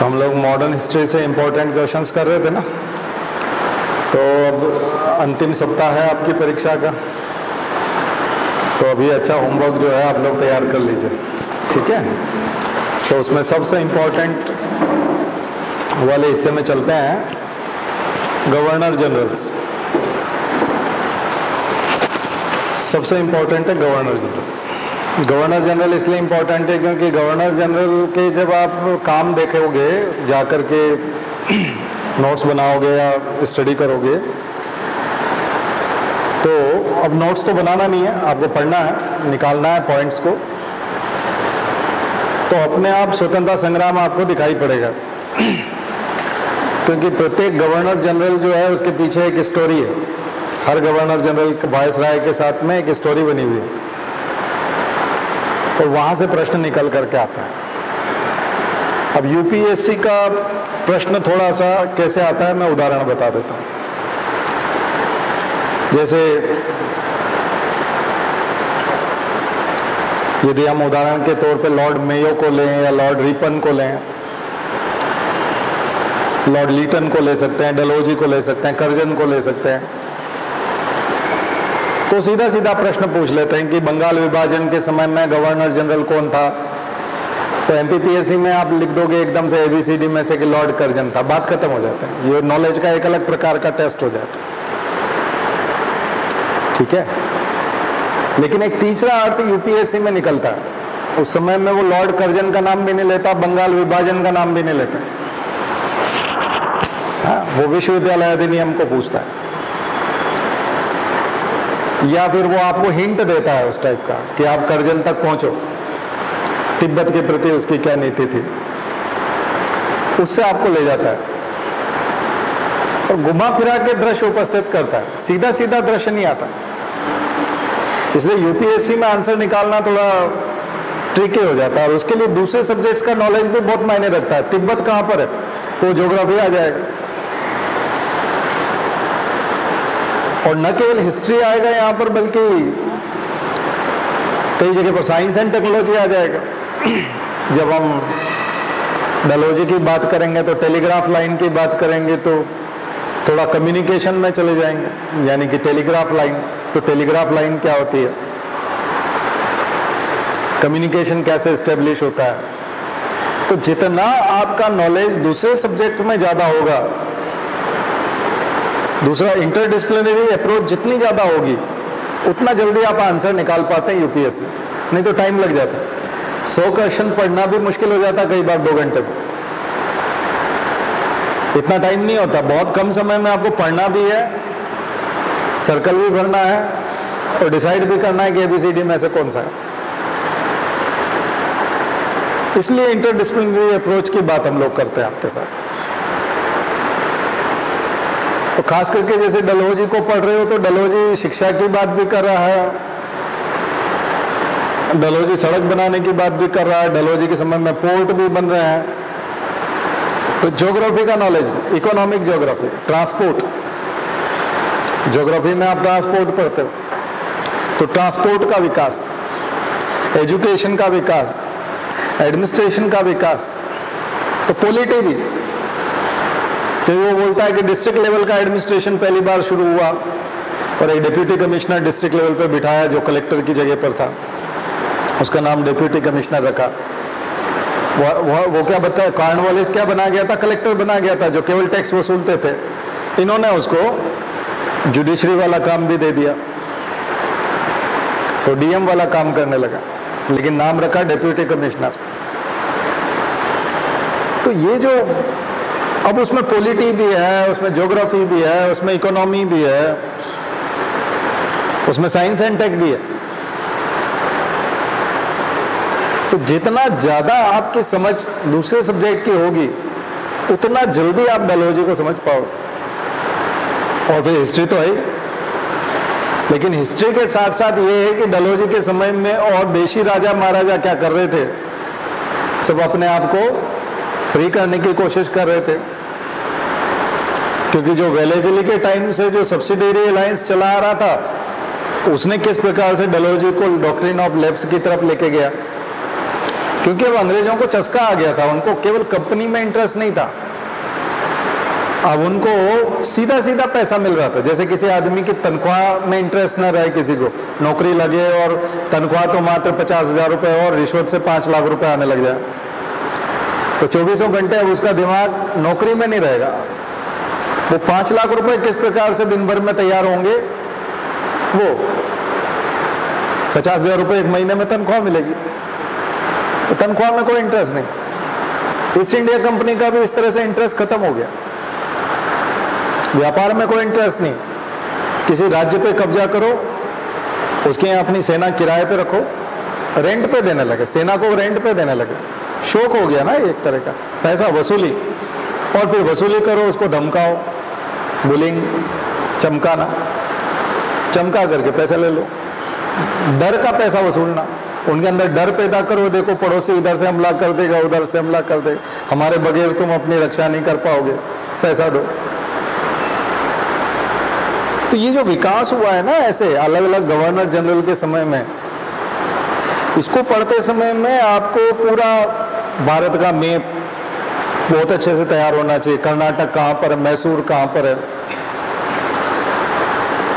तो हम लोग मॉडर्न हिस्ट्री से इम्पोर्टेंट क्वेश्चंस कर रहे थे ना। तो अब अंतिम सप्ताह है आपकी परीक्षा का, तो अभी अच्छा होमवर्क जो है आप लोग तैयार कर लीजिए, ठीक है। तो उसमें सबसे इम्पोर्टेंट वाले हिस्से में चलते हैं। गवर्नर जनरल्स सबसे इम्पोर्टेंट है। गवर्नर जनरल इसलिए इम्पोर्टेंट है क्योंकि गवर्नर जनरल के जब आप काम देखोगे, जाकर के नोट्स बनाओगे या स्टडी करोगे, तो अब नोट्स तो बनाना नहीं है, आपको पढ़ना है, निकालना है पॉइंट्स को। तो अपने आप स्वतंत्रता संग्राम आपको दिखाई पड़ेगा क्योंकि प्रत्येक गवर्नर जनरल जो है उसके पीछे एक स्टोरी है। हर गवर्नर जनरल वायसराय के साथ में एक स्टोरी बनी हुई है और वहां से प्रश्न निकल करके आता है। अब यूपीएससी का प्रश्न थोड़ा सा कैसे आता है मैं उदाहरण बता देता हूं। जैसे यदि हम उदाहरण के तौर पे लॉर्ड मेयो को लें या लॉर्ड रिपन को लें, लॉर्ड लीटन को ले सकते हैं, डलहौजी को ले सकते हैं, कर्जन को ले सकते हैं, तो सीधा सीधा प्रश्न पूछ लेते हैं कि बंगाल विभाजन के समय में गवर्नर जनरल कौन था। तो एमपीपीएससी में आप लिख दोगे एकदम से एबीसीडी में से कि लॉर्ड कर्जन था, बात खत्म हो जाता है। ये नॉलेज का एक अलग प्रकार का टेस्ट हो जाता है, ठीक है। लेकिन एक तीसरा अर्थ यूपीएससी में निकलता है, उस समय में वो लॉर्ड कर्जन का नाम भी नहीं लेता, बंगाल विभाजन का नाम भी नहीं लेता। हाँ, वो विश्वविद्यालय अधिनियम को पूछता है या फिर वो आपको हिंट देता है उस टाइप का कि आप कर्जन तक पहुंचो, तिब्बत के प्रति उसकी क्या नीति थी, उससे आपको ले जाता है और घुमा फिरा के दृश्य उपस्थित करता है, सीधा सीधा दृश्य नहीं आता। इसलिए यूपीएससी में आंसर निकालना थोड़ा ट्रिकी हो जाता है और उसके लिए दूसरे सब्जेक्ट्स का नॉलेज भी बहुत मायने रखता है। तिब्बत कहां पर है तो ज्योग्राफी आ जाएगा, और न केवल हिस्ट्री आएगा यहाँ पर बल्कि कई जगह पर साइंस एंड टेक्नोलॉजी आ जाएगा। जब हम डलहौजी की बात करेंगे तो टेलीग्राफ लाइन की बात करेंगे तो थोड़ा कम्युनिकेशन में चले जाएंगे, यानी कि टेलीग्राफ लाइन। तो टेलीग्राफ लाइन क्या होती है, कम्युनिकेशन कैसे एस्टेब्लिश होता है। तो जितना आपका नॉलेज दूसरे सब्जेक्ट में ज्यादा होगा, दूसरा इंटरडिसिप्लिनरी अप्रोच जितनी ज्यादा होगी, उतना जल्दी आप आंसर निकाल पाते हैं यूपीएससी, नहीं तो टाइम लग जाता है। 100 क्वेश्चन पढ़ना भी मुश्किल हो जाता है कई बार 2 घंटे में, इतना टाइम नहीं होता। बहुत कम समय में आपको पढ़ना भी है, सर्कल भी भरना है और डिसाइड भी करना है कि एबीसीडी में से कौन सा है। इसलिए इंटरडिसिप्लिनरी अप्रोच की बात हम लोग करते हैं आपके साथ। तो खास करके जैसे डलहौजी को पढ़ रहे हो तो डलहौजी शिक्षा की बात भी कर रहा है, डलहौजी सड़क बनाने की बात भी कर रहा है, डलहौजी के समय में पोर्ट भी बन रहे हैं। तो ज्योग्राफी का knowledge, economic geography, transport, geography में आप ट्रांसपोर्ट पढ़ते हो तो ट्रांसपोर्ट का विकास, एजुकेशन का विकास, एडमिनिस्ट्रेशन का विकास, तो पॉलिटी भी। तो वो बोलता है कि डिस्ट्रिक्ट लेवल का एडमिनिस्ट्रेशन पहली बार शुरू हुआ और एक डिप्यूटी कमिश्नर डिस्ट्रिक्ट लेवल पे बिठाया जो कलेक्टर की जगह पर था, उसका नाम डिप्यूटी कमिश्नर रखा। वो क्या बताया, कॉर्नवालिस क्या बना गया था, कलेक्टर बना गया था जो केवल टैक्स वसूलते थे। इन्होंने उसको जुडिशरी वाला काम भी दे दिया, तो डीएम वाला काम करने लगा, लेकिन नाम रखा डिप्यूटी कमिश्नर। तो ये जो अब उसमें पॉलिटी भी है, उसमें ज्योग्राफी भी है, उसमें इकोनॉमी भी है, उसमें साइंस एंड टेक भी है। तो जितना ज्यादा आपकी समझ दूसरे सब्जेक्ट की होगी, उतना जल्दी आप डलहौजी को समझ पाओगे। और फिर हिस्ट्री तो है, लेकिन हिस्ट्री के साथ साथ ये है कि डलहौजी के समय में और देशी राजा महाराजा क्या कर रहे थे, सब अपने आप को फ्री करने की कोशिश कर रहे थे। क्योंकि जो वेलेजली के टाइम से जो सब्सिडियरी अलायंस चला आ रहा था, उसने किस प्रकार से डलहौजी को डॉक्ट्रिन ऑफ लेप्स की तरफ लेके गया। क्योंकि अब अंग्रेजों को चस्का आ गया था, उनको केवल कंपनी में इंटरेस्ट नहीं था, अब उनको सीधा सीधा पैसा मिल रहा था। जैसे किसी आदमी की तनख्वाह में इंटरेस्ट न रहे, किसी को नौकरी लगे और तनख्वाह तो मात्र 50,000 रुपए और रिश्वत से 5 लाख रुपए आने लग जाए, तो 24 घंटे अब उसका दिमाग नौकरी में नहीं रहेगा। वो 5 लाख रुपए किस प्रकार से दिन भर में तैयार होंगे, वो 50,000 रुपए एक महीने में तनख्वाह मिलेगी, तो तनख्वाह में कोई इंटरेस्ट नहीं। ईस्ट इंडिया कंपनी का भी इस तरह से इंटरेस्ट खत्म हो गया, व्यापार में कोई इंटरेस्ट नहीं। किसी राज्य पे कब्जा करो, उसके यहाँ अपनी सेना किराए पे रखो, रेंट पे देने लगे, सेना को रेंट पे देने लगे। शौक हो गया ना एक तरह का, पैसा वसूली, और फिर वसूली करो, उसको धमकाओ, बुलिंग, चमकाना, चमका करके पैसा ले लो, डर का पैसा वसूलना, उनके अंदर डर पैदा करो। देखो पड़ोसी इधर से हमला कर देगा, उधर से हमला कर देगा, हमारे बगैर तुम अपनी रक्षा नहीं कर पाओगे, पैसा दो। तो ये जो विकास हुआ है ना ऐसे अलग अलग गवर्नर जनरल के समय में, इसको पढ़ते समय में आपको पूरा भारत का मैप बहुत अच्छे से तैयार होना चाहिए। कर्नाटक कहां पर है, मैसूर कहां पर है,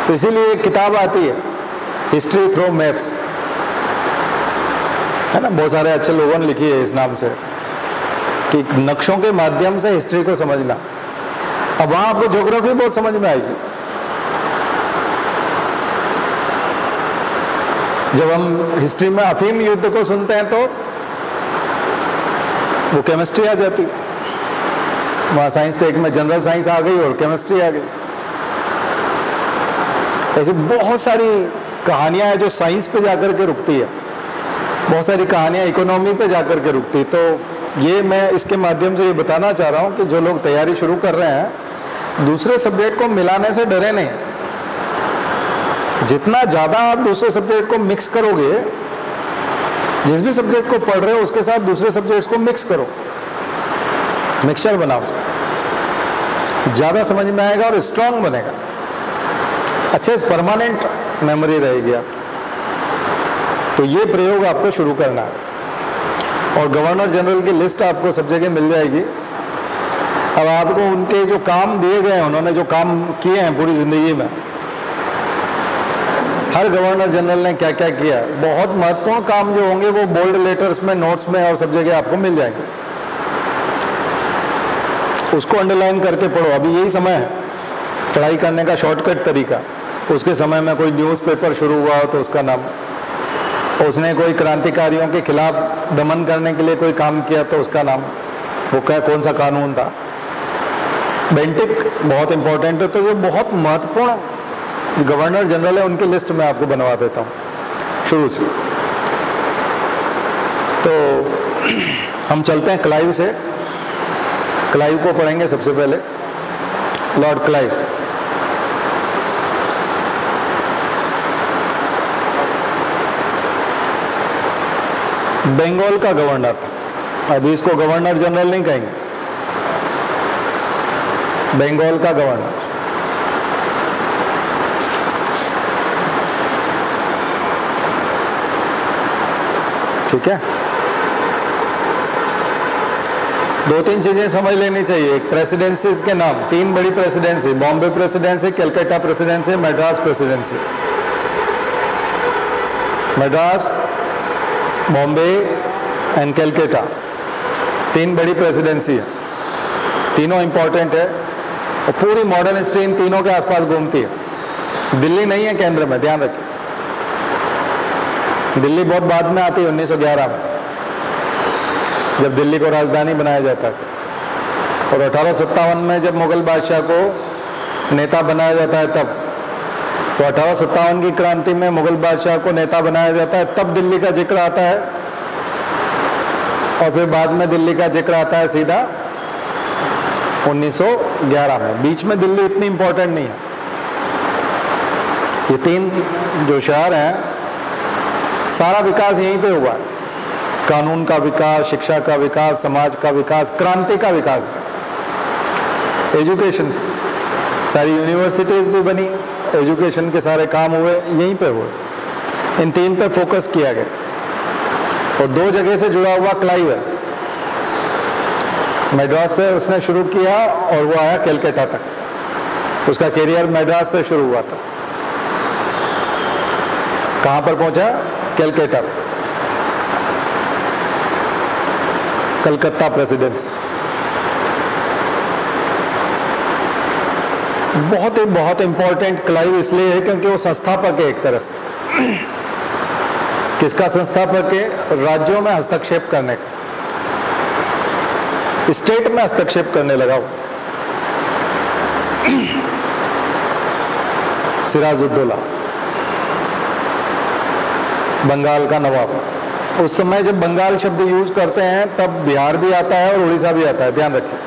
तो इसीलिए एक किताब आती है हिस्ट्री थ्रू मैप्स, है ना, बहुत सारे अच्छे लोगों ने लिखी है इस नाम से, कि नक्शों के माध्यम से हिस्ट्री को समझना। अब वहां आपको ज्योग्राफी बहुत समझ में आएगी। जब हम हिस्ट्री में अफीम युद्ध को सुनते हैं तो वो केमिस्ट्री आ जाती है, वहां साइंस टेक में जनरल साइंस आ गई और केमिस्ट्री आ गई। ऐसी बहुत सारी कहानियां हैं जो साइंस पे जाकर के रुकती है, बहुत सारी कहानियां इकोनॉमी पे जाकर के रुकती। तो ये मैं इसके माध्यम से ये बताना चाह रहा हूं कि जो लोग तैयारी शुरू कर रहे हैं, दूसरे सब्जेक्ट को मिलाने से डरे नहीं। जितना ज्यादा आप दूसरे सब्जेक्ट को मिक्स करोगे, जिस भी सब्जेक्ट को पढ़ रहे हो उसके साथ दूसरे सब्जेक्ट को मिक्स करो, मिक्सचर बनाओ, उसको ज्यादा समझ में आएगा और स्ट्रांग बनेगा, अच्छे से परमानेंट मेमोरी रहेगी आपकी। तो ये प्रयोग आपको शुरू करना है, और गवर्नर जनरल की लिस्ट आपको सब जगह मिल जाएगी। अब आपको उनके जो काम दिए गए हैं, उन्होंने जो काम किए हैं पूरी जिंदगी में, हर गवर्नर जनरल ने क्या क्या किया, बहुत महत्वपूर्ण काम जो होंगे वो बोल्ड लेटर्स में, नोट्स में और सब जगह आपको मिल जाएंगे। उसको अंडरलाइन करके पढ़ो। अभी यही समय है पढ़ाई करने का, शॉर्टकट तरीका। उसके समय में कोई न्यूज़पेपर शुरू हुआ हो तो उसका नाम, उसने कोई क्रांतिकारियों के खिलाफ दमन करने के लिए कोई काम किया तो उसका नाम, वो क्या कौन सा कानून था। बेंटिक बहुत इंपॉर्टेंट है। तो जो बहुत महत्वपूर्ण गवर्नर जनरल है उनकी लिस्ट में आपको बनवा देता हूं शुरू से। तो हम चलते हैं क्लाइव से। क्लाइव को पढ़ेंगे सबसे पहले, लॉर्ड क्लाइव। बंगाल का गवर्नर था, अभी इसको गवर्नर जनरल नहीं कहेंगे, बंगाल का गवर्नर। ठीक है, दो तीन चीजें समझ लेनी चाहिए। एक प्रेसिडेंसीज के नाम, तीन बड़ी presidency, Bombay presidency, Calcutta presidency, Madras presidency. Madras, Bombay and Calcutta, तीन बड़ी प्रेसिडेंसी है, तीनों इंपॉर्टेंट है और पूरी मॉडर्न हिस्ट्री इन तीनों के आसपास घूमती है। दिल्ली नहीं है केंद्र में, ध्यान रखिए। दिल्ली बहुत बाद में आती है, 1911 में, जब दिल्ली को राजधानी बनाया जाता है। और 1857 में जब मुगल बादशाह को नेता बनाया जाता है तब, तो 1857 की क्रांति में मुगल बादशाह को नेता बनाया जाता है, तब दिल्ली का जिक्र आता है। और फिर बाद में दिल्ली का जिक्र आता है सीधा 1911 में। बीच में दिल्ली इतनी इंपॉर्टेंट नहीं है। ये तीन जो शहर हैं, सारा विकास यहीं पे हुआ है। कानून का विकास, शिक्षा का विकास, समाज का विकास, क्रांति का विकास, एजुकेशन, सारी यूनिवर्सिटीज भी बनी, एजुकेशन के सारे काम हुए यहीं पे हुए। इन तीन पे फोकस किया गया। और 2 जगह से जुड़ा हुआ क्लाइव है। मद्रास से उसने शुरू किया और वो आया कलकत्ता तक। उसका करियर मद्रास से शुरू हुआ था। कहां पर पहुंचा? कलकत्ता, कलकत्ता प्रेसिडेंसी। बहुत इंपॉर्टेंट क्लाइव इसलिए है क्योंकि वो संस्थापक है एक तरह से। किसका संस्थापक है? राज्यों में हस्तक्षेप करने का, स्टेट में हस्तक्षेप करने लगा वो। सिराजुद्दौला, बंगाल का नवाब। उस समय जब बंगाल शब्द यूज करते हैं तब बिहार भी आता है और उड़ीसा भी आता है, ध्यान रखिए।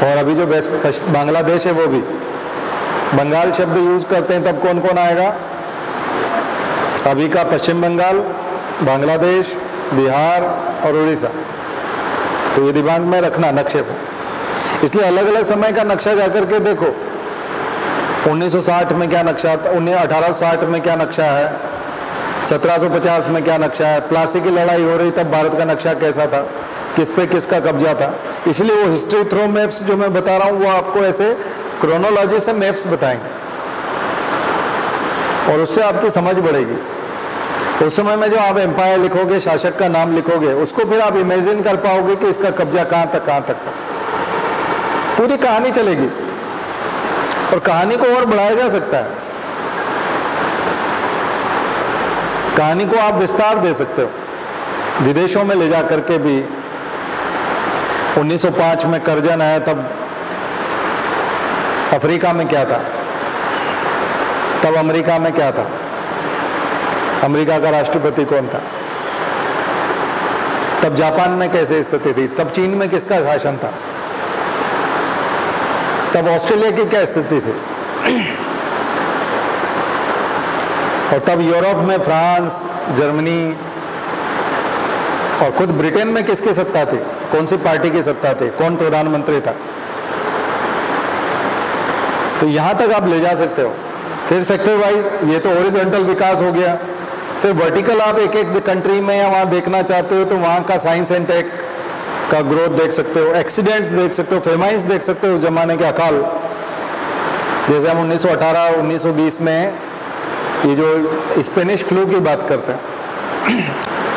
और अभी जो बांग्लादेश है वो भी बंगाल शब्द यूज करते हैं, तब कौन कौन आएगा? अभी का पश्चिम बंगाल, बांग्लादेश, बिहार और उड़ीसा। तो ये दिमाग में रखना नक्शे पर। इसलिए अलग अलग समय का नक्शा जाकर के देखो। 1960 में क्या नक्शा था, 1860 में क्या नक्शा है, 1750 में क्या नक्शा है, प्लासी की लड़ाई हो रही तब भारत का नक्शा कैसा था, किस पे किसका कब्जा था। इसलिए वो हिस्ट्री थ्रो मैप्स जो मैं बता रहा हूं वो आपको ऐसे क्रोनोलॉजी से मैप्स बताएंगे और उससे आपकी समझ बढ़ेगी। उस समय में जो आप एम्पायर लिखोगे, शासक का नाम लिखोगे, उसको फिर आप इमेजिन कर पाओगे कि इसका कब्जा कहां तक था। पूरी कहानी चलेगी और कहानी को और बढ़ाया जा सकता है। कहानी को आप विस्तार दे सकते हो विदेशों में ले जा करके भी। 1905 में करजन आया तब अफ्रीका में क्या था, तब अमेरिका में क्या था, अमेरिका का राष्ट्रपति कौन था, तब जापान में कैसे स्थिति थी, तब चीन में किसका शासन था, तब ऑस्ट्रेलिया की क्या स्थिति थी, और तब यूरोप में फ्रांस, जर्मनी और खुद ब्रिटेन में किसकी सत्ता थी, कौन सी पार्टी की सत्ता थी, कौन प्रधानमंत्री था। तो यहां तक आप ले जा सकते हो। फिर सेक्टर वाइज, ये तो हॉरिजॉन्टल विकास हो गया। फिर वर्टिकल आप एक एक कंट्री में या वहां देखना चाहते हो तो वहां का साइंस एंड टेक का ग्रोथ देख सकते हो, एक्सीडेंट्स देख सकते हो, फेमाइंस देख सकते हो उस जमाने के अकाल। जैसे हम 1918 1920 में ये जो स्पेनिश फ्लू की बात करते हैं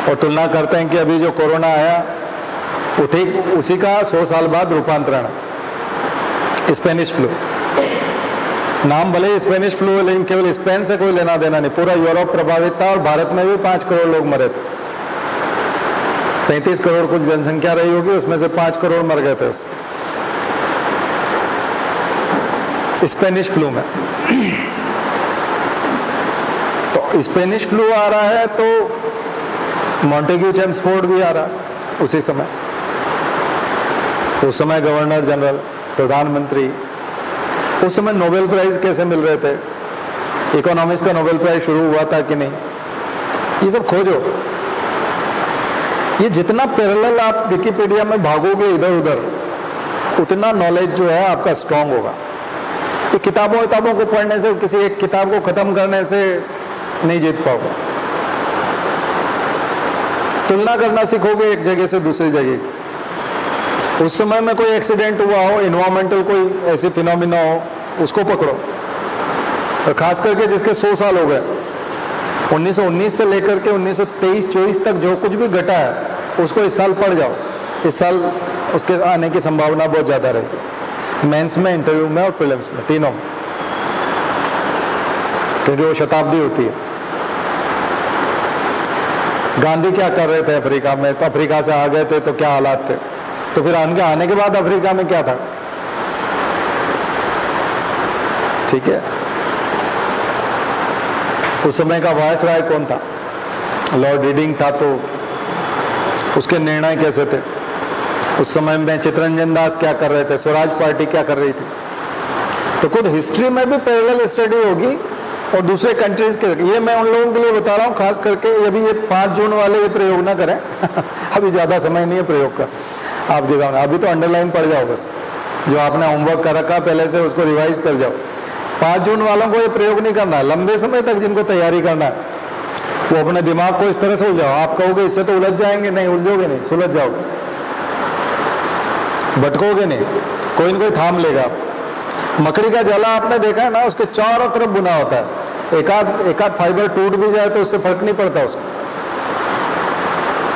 और तुलना करते हैं कि अभी जो कोरोना आया वो ठीक उसी का 100 साल बाद रूपांतरण, स्पेनिश फ्लू। नाम भले स्पेनिश फ्लू है लेकिन केवल स्पेन से कोई लेना देना नहीं, पूरा यूरोप प्रभावित था और भारत में भी 5 करोड़ लोग मरे थे। 35 करोड़ कुछ जनसंख्या रही होगी, उसमें से 5 करोड़ मर गए थे उससे, स्पेनिश फ्लू में। तो स्पेनिश फ्लू आ रहा है तो मॉन्टेग्यू चेम्सफोर्ड भी आ रहा है उसी समय। उस समय गवर्नर जनरल, प्रधानमंत्री, उस समय नोबेल प्राइज कैसे मिल रहे थे, इकोनॉमिक्स का नोबेल प्राइज शुरू हुआ था कि नहीं, ये सब खोजो। ये जितना पैरेलल आप विकिपीडिया में भागोगे इधर उधर, उतना नॉलेज जो है आपका स्ट्रांग होगा। ये किताबों को पढ़ने से, किसी एक किताब को खत्म करने से नहीं जीत पाओगे। तुलना करना सीखोगे एक जगह से दूसरी जगह की। उस समय में कोई एक्सीडेंट हुआ हो, इन्वायरमेंटल कोई ऐसी फिनोमिना हो, उसको पकड़ो। और खास करके जिसके 100 साल हो गए, 1919 से लेकर के 1923-24 तक जो कुछ भी घटा है उसको इस साल पढ़ जाओ। इस साल उसके आने की संभावना बहुत ज्यादा रहेगी, मेंस में, इंटरव्यू में और प्रीलिम्स में, तीनों में, क्योंकि वो शताब्दी होती है। गांधी क्या कर रहे थे अफ्रीका में, तो अफ्रीका से आ गए थे तो क्या हालात थे, तो फिर उनके आने के बाद अफ्रीका में क्या था। ठीक है, उस समय का वायसराय कौन था, लॉर्ड रीडिंग था, तो उसके निर्णय कैसे थे। उस समय में चित्तरंजन दास क्या कर रहे थे, स्वराज पार्टी क्या कर रही थी। तो खुद हिस्ट्री में भी पैरेलल स्टडी होगी और दूसरे कंट्रीज के। ये मैं उन लोगों के लिए बता रहा हूँ, खास करके अभी ये 5 जून वाले ये प्रयोग ना करें अभी ज्यादा समय नहीं है प्रयोग का आपके सामने। अभी तो अंडरलाइन पड़ जाओ, बस जो आपने होमवर्क कर रखा पहले से उसको रिवाइज कर जाओ। 5 जून वालों को ये प्रयोग नहीं करना है, लंबे समय तक जिनको तैयारी करना है वो अपने दिमाग को इस तरह से उलझाओ, आप कहोगे इससे तो उलझ जाएंगे, नहीं उलझोगे नहीं, सुलझ जाओगे, भटकोगे नहीं, कोई न कोई थाम लेगा आपको। मकड़ी का जाला आपने देखा है ना, उसके चारों तरफ बुना होता है, एक आध फाइबर टूट भी जाए तो उससे फर्क नहीं पड़ता, उसको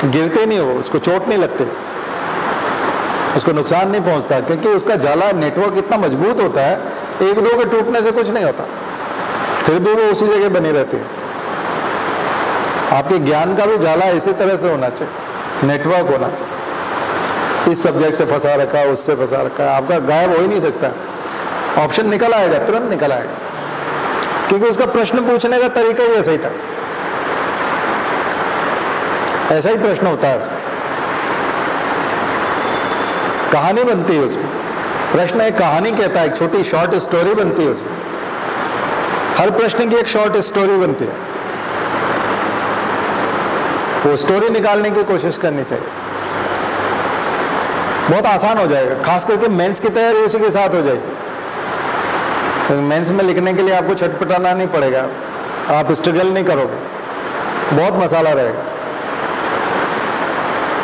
गिरते नहीं, वो उसको चोट नहीं लगती, उसको नुकसान नहीं पहुंचता, क्योंकि उसका जाला नेटवर्क इतना मजबूत होता है, एक दो के टूटने से कुछ नहीं होता, फिर भी वो उसी जगह बनी रहती है। आपके ज्ञान का भी जाला इसी तरह से होना चाहिए, नेटवर्क होना चाहिए। इस सब्जेक्ट से फंसा रखा है, उससे फंसा रखा है, आपका गायब हो ही नहीं सकता, ऑप्शन निकल आएगा, तुरंत निकल आएगा, क्योंकि उसका प्रश्न पूछने का तरीका ही ऐसा ही था, ऐसा ही प्रश्न होता है उसका, कहानी बनती है उसमें, प्रश्न एक कहानी कहता है, एक छोटी शॉर्ट स्टोरी बनती है उसमें, हर प्रश्न की एक शॉर्ट स्टोरी बनती है, वो स्टोरी निकालने की कोशिश करनी चाहिए, बहुत आसान हो जाएगा, खास करके मेंस की तैयारी उसी के साथ हो जाएगी। तो मेंस में लिखने के लिए आपको छटपटाना नहीं पड़ेगा, आप स्ट्रगल नहीं करोगे, बहुत मसाला रहेगा।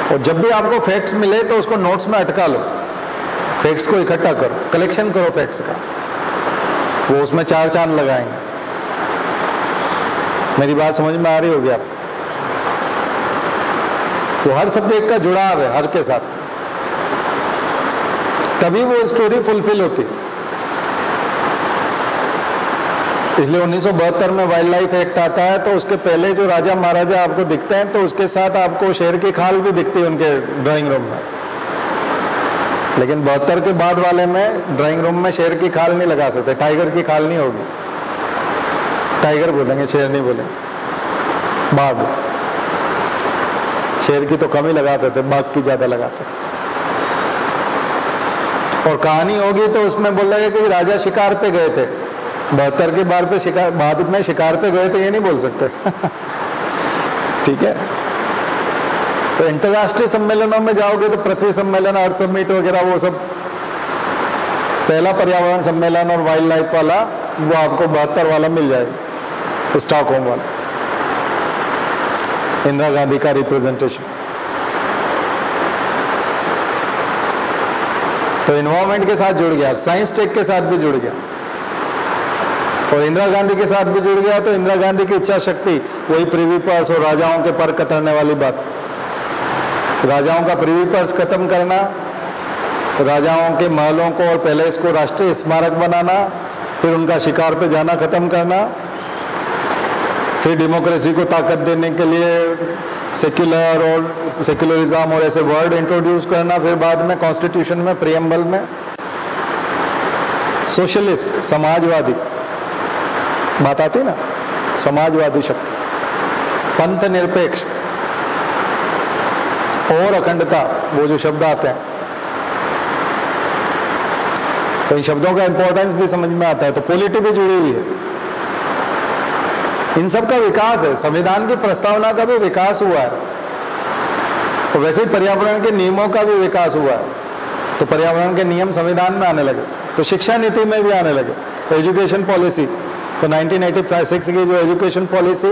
और जब भी आपको फैक्ट्स मिले तो उसको नोट्स में अटका लो, फैक्ट्स को इकट्ठा करो, कलेक्शन करो फैक्ट्स का, वो उसमें चार चांद लगाएंगे। मेरी बात समझ में आ रही होगी आपको? तो हर सब्जेक्ट का जुड़ाव है हर के साथ, तभी वो स्टोरी फुलफिल होती है। इसलिए 1972 में वाइल्ड लाइफ एक्ट आता है, तो उसके पहले जो राजा महाराजा आपको दिखते हैं, तो उसके साथ आपको शेर की खाल भी दिखती है उनके ड्राइंग रूम में, लेकिन 72 के बाद वाले में ड्राइंग रूम में शेर की खाल नहीं लगा सकते, टाइगर की खाल नहीं होगी, टाइगर बोलेंगे, शेर नहीं बोलेंगे, बाघ, शेर की तो कम ही लगाते थे, बाघ की ज्यादा लगाते थे। और कहानी होगी तो उसमें बोलेगा कि राजा शिकार पे गए थे, 72 के बाद में शिकार पे गए थे, ये नहीं बोल सकते ठीक है। तो अंतरराष्ट्रीय सम्मेलनों में जाओगे तो पृथ्वी सम्मेलन, अर्थ समिट वगैरह, वो सब पहला पर्यावरण सम्मेलन और वाइल्ड लाइफ वाला, वो आपको 72 वाला मिल जाएगा, स्टॉकहोम वाला, इंदिरा गांधी का रिप्रेजेंटेशन। तो इन्वायरमेंट के साथ जुड़ गया, साइंस टेक के साथ भी जुड़ गया, और इंदिरा गांधी के साथ भी जुड़ गया। तो इंदिरा गांधी की इच्छा शक्ति, वही प्रिवी पर्स और राजाओं के पर कतरने वाली बात, राजाओं का प्रिवी पर्स खत्म करना, राजाओं के महलों को और पैलेस को राष्ट्रीय स्मारक बनाना, फिर उनका शिकार पे जाना खत्म करना, फिर डेमोक्रेसी को ताकत देने के लिए सेक्युलर और सेक्युलरिज्म और ऐसे वर्ड इंट्रोड्यूस करना, फिर बाद में कॉन्स्टिट्यूशन में प्रियम्बल में सोशलिस्ट, समाजवादी बात आती ना, समाजवादी शक्ति, पंथ निरपेक्ष और अखंडता, वो जो शब्द आते हैं, तो इन शब्दों का इंपॉर्टेंस भी समझ में आता है। तो पॉलिटी भी जुड़ी हुई है, इन सब का विकास है, संविधान की प्रस्तावना का भी विकास हुआ है, और वैसे ही पर्यावरण के नियमों का भी विकास हुआ है। तो पर्यावरण के नियम संविधान में आने लगे, तो शिक्षा नीति में भी आने लगे, एजुकेशन पॉलिसी। तो 1986 की जो एजुकेशन पॉलिसी,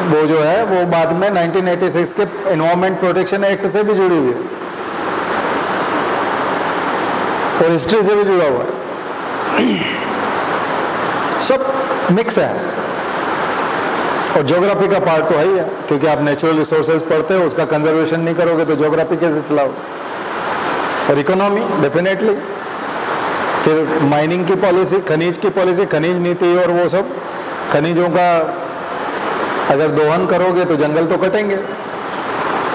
वो जो है वो बाद में 1986 के एनवायरमेंट प्रोटेक्शन एक्ट से भी जुड़ी हुई है, और हिस्ट्री से भी जुड़ा हुआ है, सब मिक्स है। और ज्योग्राफी का पार्ट तो है ही है, क्योंकि आप नेचुरल रिसोर्सेज पढ़ते हो, उसका कंजर्वेशन नहीं करोगे तो ज्योग्राफी कैसे चलाओ। और इकोनॉमी डेफिनेटली, फिर माइनिंग की पॉलिसी, खनिज की पॉलिसी, खनिज नीति, और वो सब खनिजों का अगर दोहन करोगे तो जंगल तो कटेंगे,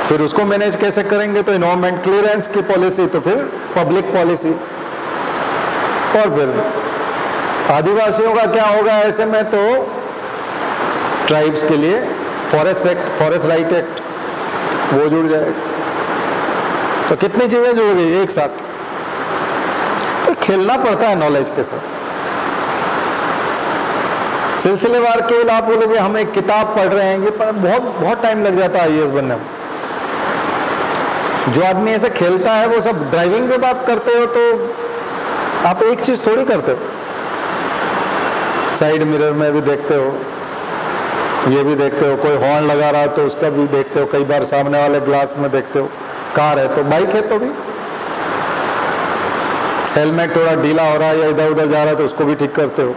फिर उसको मैनेज कैसे करेंगे, तो इन्वायरमेंट क्लियरेंस की पॉलिसी, तो फिर पब्लिक पॉलिसी, और फिर आदिवासियों का क्या होगा ऐसे में, तो ट्राइब्स के लिए forest act, forest right act, वो जुड़ जाएगा। तो कितनी चीजें जुड़ गई एक साथ। तो खेलना पड़ता है नॉलेज के साथ, सिलसिलेवार। केवल आप बोलोगे हम एक किताब पढ़ रहे हैं, ये पर बहुत टाइम लग जाता है आईएएस बनने में। जो आदमी ऐसे खेलता है, वो सब ड्राइविंग जब आप करते हो तो आप एक चीज थोड़ी करते हो, साइड मिरर में भी देखते हो, ये भी देखते हो, कोई हॉर्न लगा रहा है तो उसका भी देखते हो, कई बार सामने वाले ग्लास में देखते हो। कार है तो, बाइक है तो भी हेलमेट थोड़ा ढीला हो रहा है या इधर उधर जा रहा है तो उसको भी ठीक करते हो।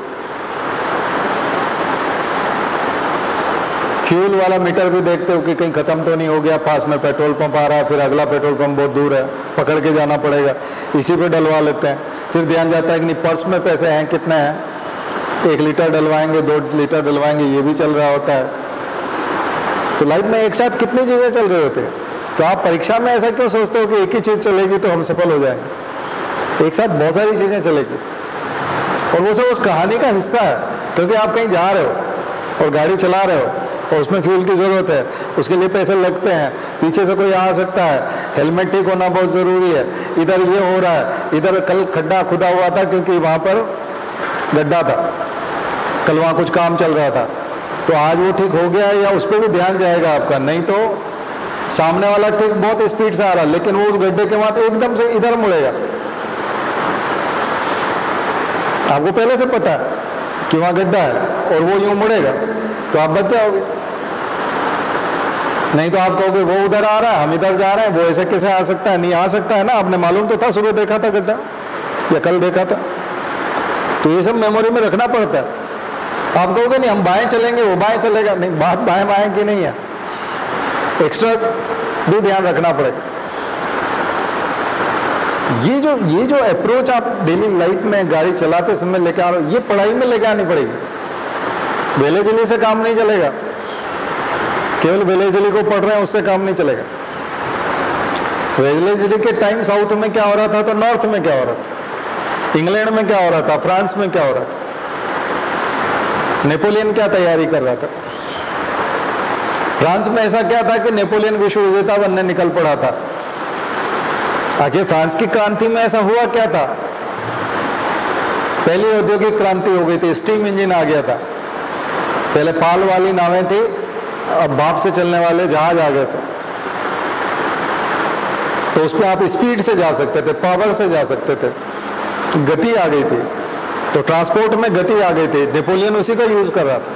फ्यूल वाला मीटर भी देखते हो कि कहीं खत्म तो नहीं हो गया, पास में पेट्रोल पंप आ रहा है, फिर अगला पेट्रोल पंप बहुत दूर है, पकड़ के जाना पड़ेगा, इसी पे डलवा लेते हैं। फिर ध्यान जाता है कि नहीं पर्स में पैसे हैं कितने हैं, 1 लीटर डलवाएंगे 2 लीटर डलवाएंगे, ये भी चल रहा होता है। तो लाइफ में एक साथ कितनी चीजें चल रही होती है। तो आप परीक्षा में ऐसा क्यों सोचते हो कि एक ही चीज चलेगी तो हम सफल हो जाएंगे? एक साथ बहुत सारी चीजें चलेगी और वो सब उस कहानी का हिस्सा है। क्योंकि आप कहीं जा रहे हो और गाड़ी चला रहे हो और उसमें फ्यूल की जरूरत है, उसके लिए पैसे लगते हैं, पीछे से कोई आ सकता है, हेलमेट ठीक होना बहुत जरूरी है, इधर ये हो रहा है, इधर कल खड्डा खुदा हुआ था क्योंकि वहां पर गड्ढा था, कल वहां कुछ काम चल रहा था, तो आज वो ठीक हो गया या उस पर भी ध्यान जाएगा आपका। नहीं तो सामने वाला ठीक बहुत स्पीड से आ रहा है लेकिन वो उस गड्ढे के बाद एकदम से इधर मुड़ेगा, आपको पहले से पता है कि वहां गड्ढा है और वो यूं मुड़ेगा तो आप बच जाओगे। नहीं तो आप कहोगे वो उधर आ रहा है हम इधर जा रहे हैं, वो ऐसे कैसे आ सकता है? नहीं आ सकता है ना, आपने मालूम तो था, सुबह देखा था गड्ढा या कल देखा था। तो ये सब मेमोरी में रखना पड़ता है। आप कहोगे नहीं हम बाएं चलेंगे वो बाएं चलेगा, नहीं, बात बाएं बाएं की नहीं है, एक्स्ट्रा भी ध्यान रखना पड़ेगा। ये जो अप्रोच आप डेली लाइफ में गाड़ी चलाते समय लेके आ रहे हो, ये पढ़ाई में लेके आनी पड़ेगी। बेले जली से काम नहीं चलेगा, केवल बेले जली को पढ़ रहे हैं उससे काम नहीं चलेगा। बेले जली के टाइम साउथ में क्या हो रहा था तो नॉर्थ में क्या हो रहा था, इंग्लैंड में क्या हो रहा था, फ्रांस में क्या हो रहा था, नेपोलियन क्या तैयारी कर रहा था। फ्रांस में ऐसा क्या था कि नेपोलियन विश्व विजेता बनने निकल पड़ा था। आखिर फ्रांस की क्रांति में ऐसा हुआ क्या था? पहली औद्योगिक क्रांति हो गई थी, स्टीम इंजन आ गया था। पहले पाल वाली नावें थी, अब भाप से चलने वाले जहाज आ गए थे। तो उस पर आप स्पीड से जा सकते थे, पावर से जा सकते थे, गति आ गई थी। तो ट्रांसपोर्ट में गति आ गई थी, नेपोलियन उसी का यूज कर रहा था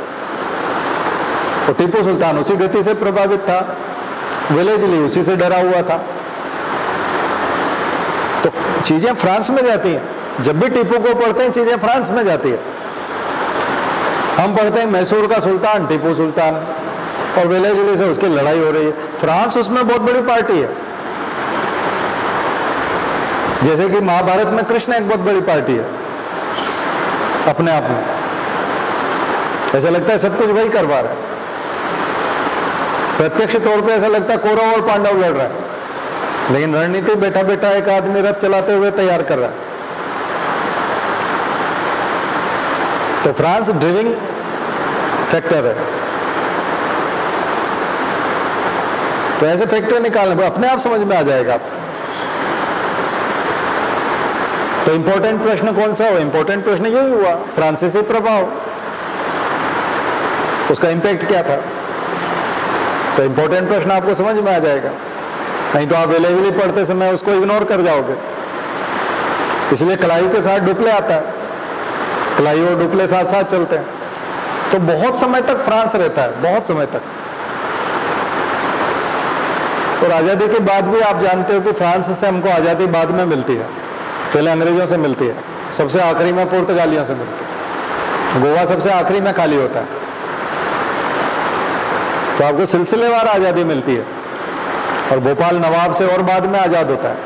और टीपू सुल्तान उसी गति से प्रभावित था, विलेजली उसी से डरा हुआ था। तो चीजें फ्रांस में जाती हैं। जब भी टीपू को पढ़ते हैं चीजें फ्रांस में जाती है। हम पढ़ते हैं मैसूर का सुल्तान टीपू सुल्तान और विलेजली से उसकी लड़ाई हो रही है। फ्रांस उसमें बहुत बड़ी पार्टी है। जैसे कि महाभारत में कृष्ण एक बहुत बड़ी पार्टी है अपने आप में, ऐसा लगता है सब कुछ वही करवा रहा है। प्रत्यक्ष तौर पे ऐसा लगता है कौरव और पांडव लड़ रहा है, लेकिन रणनीति बैठा बैठा एक आदमी रथ चलाते हुए तैयार कर रहा है। तो फ्रांस ड्राइविंग फैक्टर है। तो ऐसे फैक्टर निकालने अपने आप समझ में आ जाएगा आपको। तो इंपॉर्टेंट प्रश्न कौन सा हो? इंपॉर्टेंट प्रश्न यही हुआ, फ्रांसीसी प्रभाव, उसका इंपैक्ट क्या था। तो इंपॉर्टेंट प्रश्न आपको समझ में आ जाएगा, नहीं तो आप विलेजली पढ़ते समय उसको इग्नोर कर जाओगे। इसलिए क्लाइव के साथ डुप्ले आता है, क्लाइव और डुप्ले साथ साथ चलते हैं। तो बहुत समय तक फ्रांस रहता है, बहुत समय तक। और आजादी के बाद भी आप जानते हो कि फ्रांस से हमको आजादी बाद में मिलती है, पहले अंग्रेजों से मिलती है, सबसे आखिरी में पुर्तगालियों से मिलती है। गोवा सबसे आखिरी में खाली होता है। तो आपको सिलसिलेवार आजादी मिलती है और भोपाल नवाब से और बाद में आजाद होता है।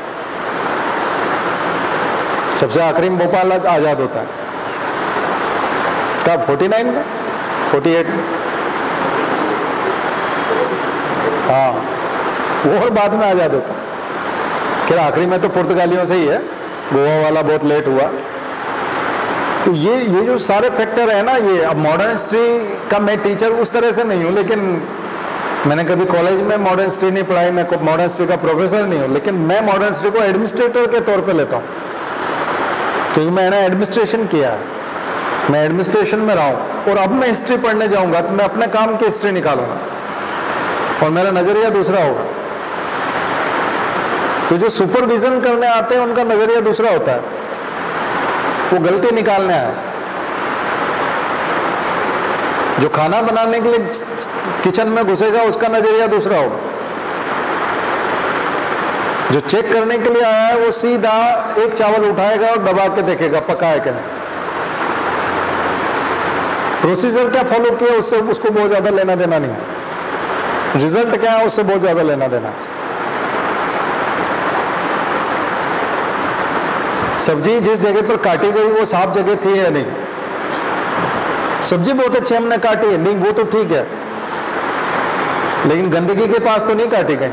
सबसे आखिरी में भोपाल आजाद होता है कब? 49 में, 48 में, हाँ, वो और बाद में आजाद होता है। फिर आखिरी में तो पुर्तगालियों से ही है, गोवा वाला बहुत लेट हुआ। तो ये जो सारे फैक्टर है ना, ये अब मॉडर्न हिस्ट्री का मैं टीचर उस तरह से नहीं हूं, लेकिन मैंने कभी कॉलेज में मॉडर्न हिस्ट्री नहीं पढ़ाई, मैं मॉडर्न हिस्ट्री का प्रोफेसर नहीं हूं, लेकिन मैं मॉडर्न हिस्ट्री को एडमिनिस्ट्रेटर के तौर पे लेता हूं, क्योंकि मैंने एडमिनिस्ट्रेशन किया है, मैं एडमिनिस्ट्रेशन में रहा हूं। और अब मैं हिस्ट्री पढ़ने जाऊंगा तो मैं अपने काम की हिस्ट्री निकालूंगा और मेरा नजरिया दूसरा होगा। तो जो सुपरविजन करने आते हैं उनका नजरिया दूसरा होता है, वो गलती निकालने आए। जो खाना बनाने के लिए किचन में घुसेगा उसका नजरिया दूसरा होगा। जो चेक करने के लिए आया है वो सीधा एक चावल उठाएगा और दबा के देखेगा पका है कि नहीं। प्रोसीजर क्या फॉलो किया उससे उसको बहुत ज्यादा लेना देना नहीं है, रिजल्ट क्या है उससे बहुत ज्यादा लेना देना है। सब्जी जिस जगह पर काटी गई वो साफ जगह थी या नहीं, सब्जी बहुत अच्छी हमने काटी है, नहीं वो तो ठीक है, लेकिन गंदगी के पास तो नहीं काटी गई।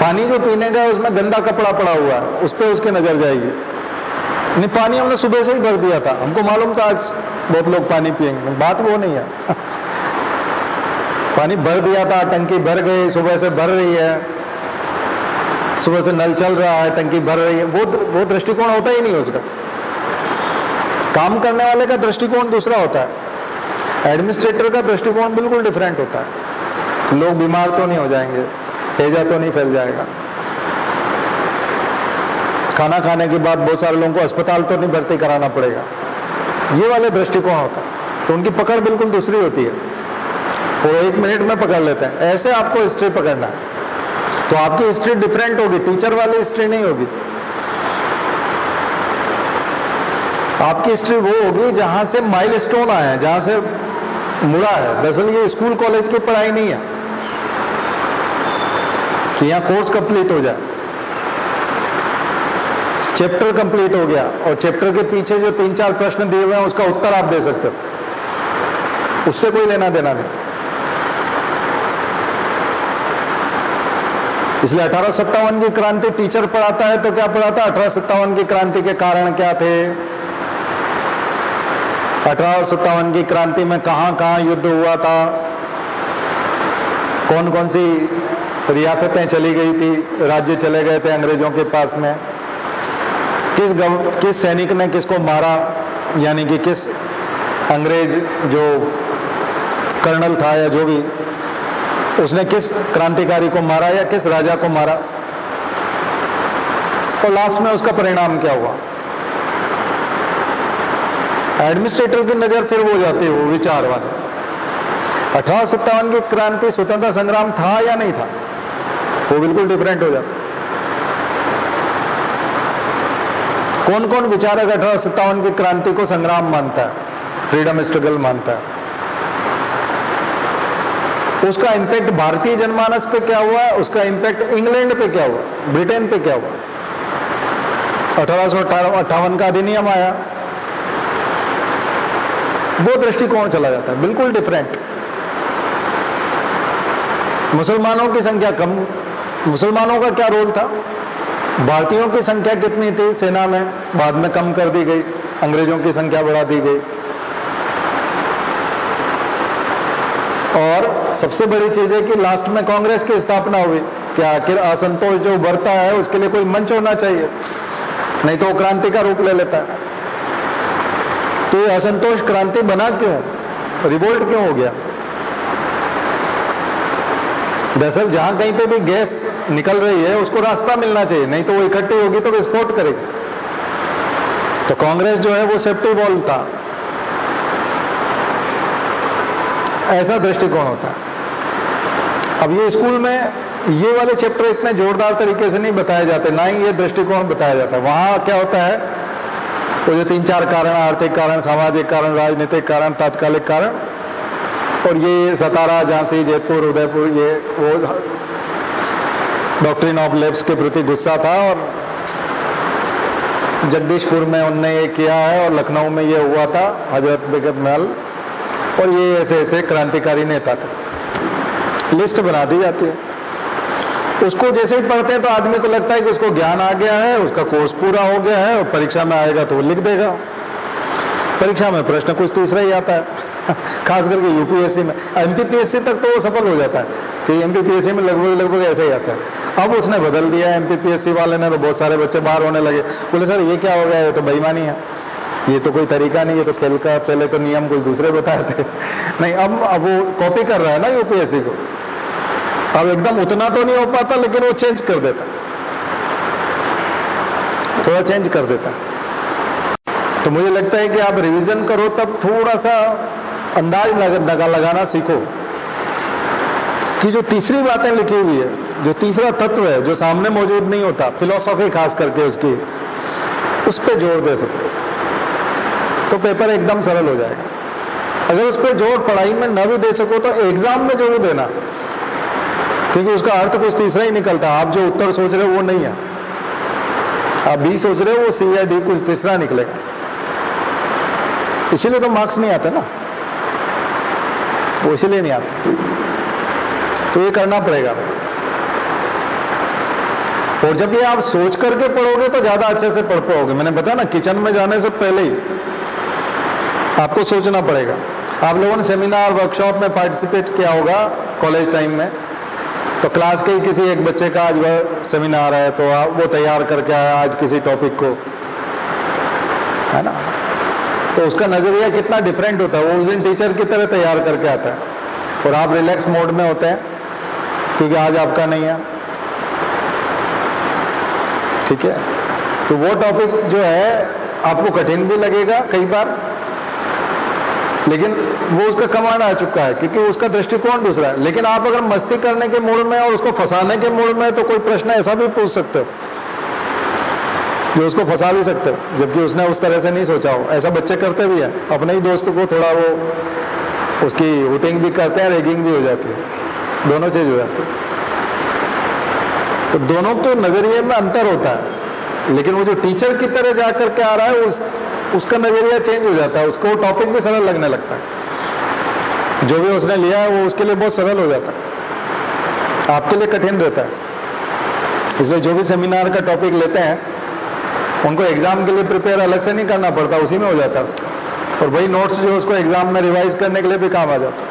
पानी जो पीने का उसमें गंदा कपड़ा पड़ा हुआ है, उस पर उसकी नजर जाएगी। नहीं, पानी हमने सुबह से ही भर दिया था, हमको मालूम था आज बहुत लोग पानी पिएंगे, बात वो नहीं है। पानी भर दिया था, टंकी भर गई, सुबह से भर रही है, सुबह से नल चल रहा है, टंकी भर रही है, वो दृष्टिकोण होता ही नहीं उसका। काम करने वाले का दृष्टिकोण दूसरा होता है, एडमिनिस्ट्रेटर का दृष्टिकोण बिल्कुल डिफरेंट होता है। लोग बीमार तो नहीं हो जाएंगे, हैजा तो नहीं फैल जाएगा, खाना खाने के बाद बहुत सारे लोगों को अस्पताल तो नहीं भर्ती कराना पड़ेगा, ये वाले दृष्टिकोण होता है। तो उनकी पकड़ बिल्कुल दूसरी होती है, वो 1 मिनट में पकड़ लेते हैं। ऐसे आपको हिस्ट्री पकड़ना है तो आपकी हिस्ट्री डिफरेंट होगी, टीचर वाली हिस्ट्री नहीं होगी। आपकी हिस्ट्री वो होगी जहां से माइलस्टोन आया है, जहां से मुड़ा है। दरअसल ये स्कूल कॉलेज की पढ़ाई नहीं है कि यहां कोर्स कंप्लीट हो जाए, चैप्टर कंप्लीट हो गया और चैप्टर के पीछे जो 3-4 प्रश्न दिए हुए हैं उसका उत्तर आप दे सकते हो, उससे कोई लेना देना नहीं। इसलिए 1857 की क्रांति टीचर पढ़ाता है तो क्या पढ़ाता है, 1857 की क्रांति के कारण क्या थे, 1857 की क्रांति में कहां कहां युद्ध हुआ था, कौन कौन सी रियासतें चली गई थी, राज्य चले गए थे अंग्रेजों के पास में, किस सैनिक ने किसको मारा, यानी कि किस अंग्रेज जो कर्नल था या जो भी, उसने किस क्रांतिकारी को मारा या किस राजा को मारा, और लास्ट में उसका परिणाम क्या हुआ। एडमिनिस्ट्रेटर की नजर फिर वो जाती है, वो विचार वाले 1857 की क्रांति स्वतंत्रता संग्राम था या नहीं था, वो बिल्कुल डिफरेंट हो जाता। कौन कौन विचारक 1857 की क्रांति को संग्राम मानता है, फ्रीडम स्ट्रगल मानता है, उसका इंपैक्ट भारतीय जनमानस पे क्या हुआ है, उसका इंपैक्ट इंग्लैंड पे क्या हुआ, ब्रिटेन पे क्या हुआ। 1858 का अधिनियम आया, वो दृष्टिकोण चला जाता है, बिल्कुल डिफरेंट। मुसलमानों की संख्या कम, मुसलमानों का क्या रोल था, भारतीयों की संख्या कितनी थी सेना में, बाद में कम कर दी गई, अंग्रेजों की संख्या बढ़ा दी गई। और सबसे बड़ी चीज है कि लास्ट में कांग्रेस की स्थापना हुई कि आखिर असंतोष जो उभरता है उसके लिए कोई मंच होना चाहिए, नहीं तो वो क्रांति का रूप ले लेता है। तो ये असंतोष क्रांति बना क्यों, रिवोल्ट क्यों हो गया। दरअसल जहां कहीं पे भी गैस निकल रही है उसको रास्ता मिलना चाहिए, नहीं तो वो इकट्ठी होगी तो विस्फोट करेगी। तो कांग्रेस जो है वो सेफ्टी वॉल्व था, ऐसा दृष्टिकोण होता है। अब ये स्कूल में ये वाले चैप्टर इतने जोरदार तरीके से नहीं बताए जाते, ना ही ये दृष्टिकोण बताया जाता है। वहां क्या होता है, वो जो 3-4 कारण, आर्थिक कारण, सामाजिक कारण, राजनीतिक कारण, तात्कालिक कारण, और ये सतारा, झांसी, जयपुर, उदयपुर, ये वो डॉक्ट्रिन ऑफ लेफ्ट के प्रति गुस्सा था, और जगदीशपुर में उनने ये किया है, और लखनऊ में ये हुआ था, हजरत बेगम महल, और ये ऐसे ऐसे क्रांतिकारी नेता थे। लिस्ट बना दी जाती है, उसको जैसे ही पढ़ते हैं तो आदमी को लगता है कि उसको ज्ञान आ गया है, उसका कोर्स पूरा हो गया है, और परीक्षा में आएगा तो वो लिख देगा। परीक्षा में प्रश्न कुछ तीसरा ही आता है, खास करके यूपीएससी में। एमपीपीएससी तक तो वो सफल हो जाता है कि एमपीपीएससी में लगभग ऐसा ही आता है। अब उसने बदल दिया एमपीपीएससी वाले ने, तो बहुत सारे बच्चे बाहर होने लगे। बोले सर ये क्या हो गया, ये तो बेईमानी है, ये तो कोई तरीका नहीं, ये तो खेल का पहले तो नियम कुछ दूसरे बताए थे। नहीं, अब वो कॉपी कर रहा है ना यूपीएससी को, अब एकदम उतना तो नहीं हो पाता, लेकिन वो चेंज कर देता, थोड़ा चेंज कर देता। तो मुझे लगता है कि आप रिवीजन करो तब थोड़ा सा अंदाज लगाना सीखो कि जो तीसरी बातें लिखी हुई है, जो तीसरा तत्व है जो सामने मौजूद नहीं होता, फिलॉसफी खास करके उसकी, उस पर जोर दे सको तो पेपर एकदम सरल हो जाएगा। अगर उस पर जोर पढ़ाई में न भी दे सको तो एग्जाम में जरूर देना, क्योंकि उसका अर्थ कुछ तीसरा ही निकलता है। आप जो उत्तर सोच रहे हो वो नहीं है, आप बी सोच रहे हो वो सी या डी कुछ तीसरा निकलेगा, इसीलिए तो मार्क्स नहीं आते ना, वो इसीलिए नहीं आते। तो ये करना पड़ेगा। और जब ये आप सोच करके पढ़ोगे तो ज्यादा अच्छे से पढ़ पाओगे। मैंने बताया ना, किचन में जाने से पहले ही आपको सोचना पड़ेगा। आप लोगों ने सेमिनार वर्कशॉप में पार्टिसिपेट किया होगा कॉलेज टाइम में, तो क्लास के ही किसी एक बच्चे का आज वह सेमिनार है तो वो तैयार करके आया आज किसी टॉपिक को, है ना, तो उसका नजरिया कितना डिफरेंट होता है। वो उस दिन टीचर की तरह तैयार करके आता है और आप रिलैक्स मोड में होते हैं क्योंकि आज आपका नहीं है, ठीक है। तो वो टॉपिक जो है आपको कठिन भी लगेगा कई बार, लेकिन वो उसका कमांड आ चुका है क्योंकि उसका दृष्टिकोण दूसरा है। लेकिन आप अगर मस्ती करने के मूड में और उसको फंसाने के मूड में तो कोई प्रश्न ऐसा भी पूछ सकते हो जो उसको फंसा भी सकते हो, जबकि उसने उस तरह से नहीं सोचा हो। ऐसा बच्चे करते भी हैं, अपने ही दोस्त को थोड़ा वो उसकी हुटिंग भी करते हैं, रेगिंग भी हो जाती है, दोनों चीज हो जाती है। तो दोनों के नजरिए में अंतर होता है, लेकिन वो जो टीचर की तरह जा करके आ रहा है उसका नजरिया चेंज हो जाता है, उसको टॉपिक भी सरल लगने लगता है। जो भी उसने लिया है वो उसके लिए बहुत सरल हो जाता है, आपके लिए कठिन रहता है। इसलिए जो भी सेमिनार का टॉपिक लेते हैं उनको एग्जाम के लिए प्रिपेयर अलग से नहीं करना पड़ता, उसी में हो जाता है उसका। और वही नोट्स जो उसको एग्जाम में रिवाइज करने के लिए भी काम आ जाता है।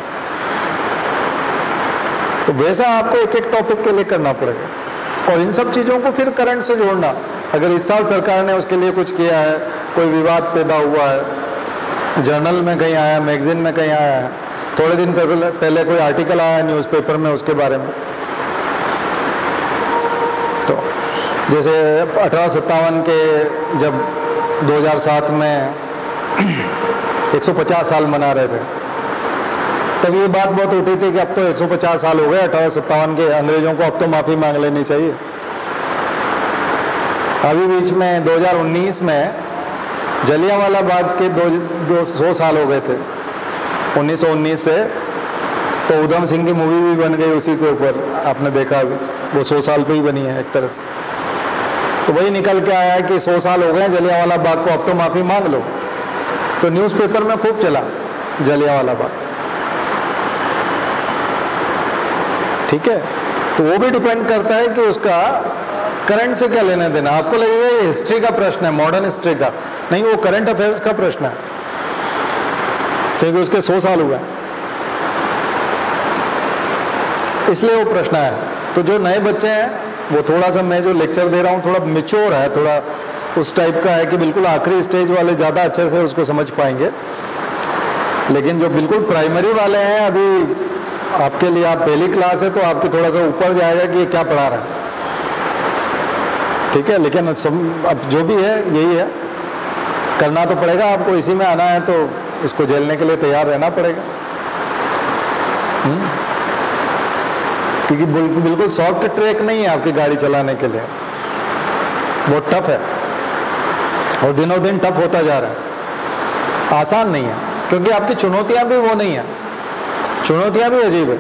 तो वैसा आपको एक एक टॉपिक के लिए करना पड़ेगा और इन सब चीजों को फिर करंट से जोड़ना। अगर इस साल सरकार ने उसके लिए कुछ किया है, कोई विवाद पैदा हुआ है, जर्नल में कहीं आया, मैगजीन में कहीं आया है, थोड़े दिन पहले कोई आर्टिकल आया न्यूज़पेपर में उसके बारे में, तो जैसे 1857 के जब 2007 में 150 साल मना रहे थे, तब ये बात बहुत उठी थी कि अब तो 150 साल हो गए 1857 के, अंग्रेजों को अब तो माफी मांग लेनी चाहिए। अभी बीच में 2019 में जलियांवाला बाग के 200 साल हो गए थे 1919 से, तो उधम सिंह की मूवी भी बन गई उसी के ऊपर, आपने देखा वो 100 साल पे ही बनी है एक तरह से। तो वही निकल के आया कि 100 साल हो गए जलियांवाला बाग को, अब तो माफी मांग लो। तो न्यूज़पेपर में खूब चला जलियांवाला बाग, ठीक है। तो वो भी डिपेंड करता है कि उसका करंट से क्या लेना देना। आपको लगेगा ये हिस्ट्री का प्रश्न है, मॉडर्न हिस्ट्री का, नहीं, वो करंट अफेयर्स का प्रश्न है क्योंकि उसके 100 साल हुए, इसलिए वो प्रश्न है। तो जो नए बच्चे हैं वो थोड़ा सा, मैं जो लेक्चर दे रहा हूँ थोड़ा मैच्योर है, थोड़ा उस टाइप का है कि बिल्कुल आखिरी स्टेज वाले ज्यादा अच्छे से उसको समझ पाएंगे। लेकिन जो बिल्कुल प्राइमरी वाले हैं, अभी आपके लिए, आप पहली क्लास है तो आपके थोड़ा सा ऊपर जाएगा कि ये क्या पढ़ा रहा है, ठीक है। लेकिन अब जो भी है यही है, करना तो पड़ेगा आपको, इसी में आना है तो इसको झेलने के लिए तैयार रहना पड़ेगा। क्योंकि बिल्कुल सॉफ्ट ट्रैक नहीं है आपकी गाड़ी चलाने के लिए, बहुत टफ है और दिनों दिन टफ होता जा रहा है, आसान नहीं है, क्योंकि आपकी चुनौतियां भी वो नहीं है, चुनौतियां भी अजीब है।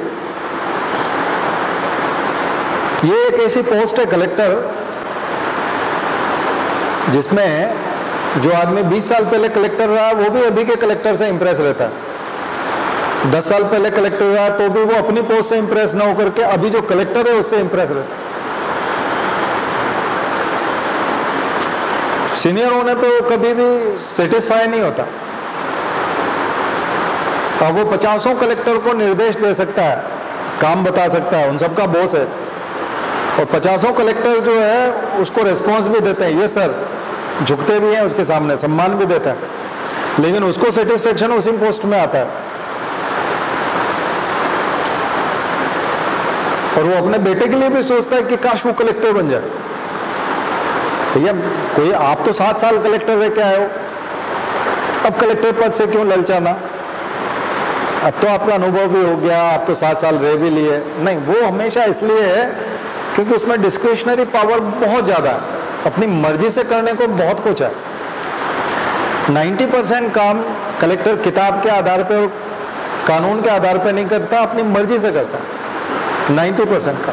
ये एक ऐसी पोस्ट है कलेक्टर, जिसमें जो आदमी 20 साल पहले कलेक्टर रहा वो भी अभी के कलेक्टर से इंप्रेस रहता है, 10 साल पहले कलेक्टर रहा तो भी वो अपनी पोस्ट से इंप्रेस ना होकर के अभी जो कलेक्टर है उससे इंप्रेस रहता है। सीनियर होने पे वो कभी भी सेटिस्फाई नहीं होता। अब वो 50 कलेक्टर को निर्देश दे सकता है, काम बता सकता है, उन सबका बॉस है, और 50 कलेक्टर जो है उसको रेस्पॉन्स भी देते हैं, ये सर, झुकते भी हैं उसके सामने, सम्मान भी देता है, लेकिन उसको सेटिस्फेक्शन उसी पोस्ट में आता है। और वो अपने बेटे के लिए भी सोचता है कि काश वो कलेक्टर बन जाए। भैया कोई, आप तो 7 साल कलेक्टर रह के आए हो, अब कलेक्टर पद से क्यों ललचाना, अब तो आपका अनुभव भी हो गया, आप तो 7 साल रह भी लिए। नहीं, वो हमेशा इसलिए है क्योंकि उसमें डिस्क्रिशनरी पावर बहुत ज्यादा है, अपनी मर्जी से करने को बहुत कुछ है। 90% काम कलेक्टर किताब के आधार पर और कानून के आधार पर नहीं करता, अपनी मर्जी से करता है 90% का।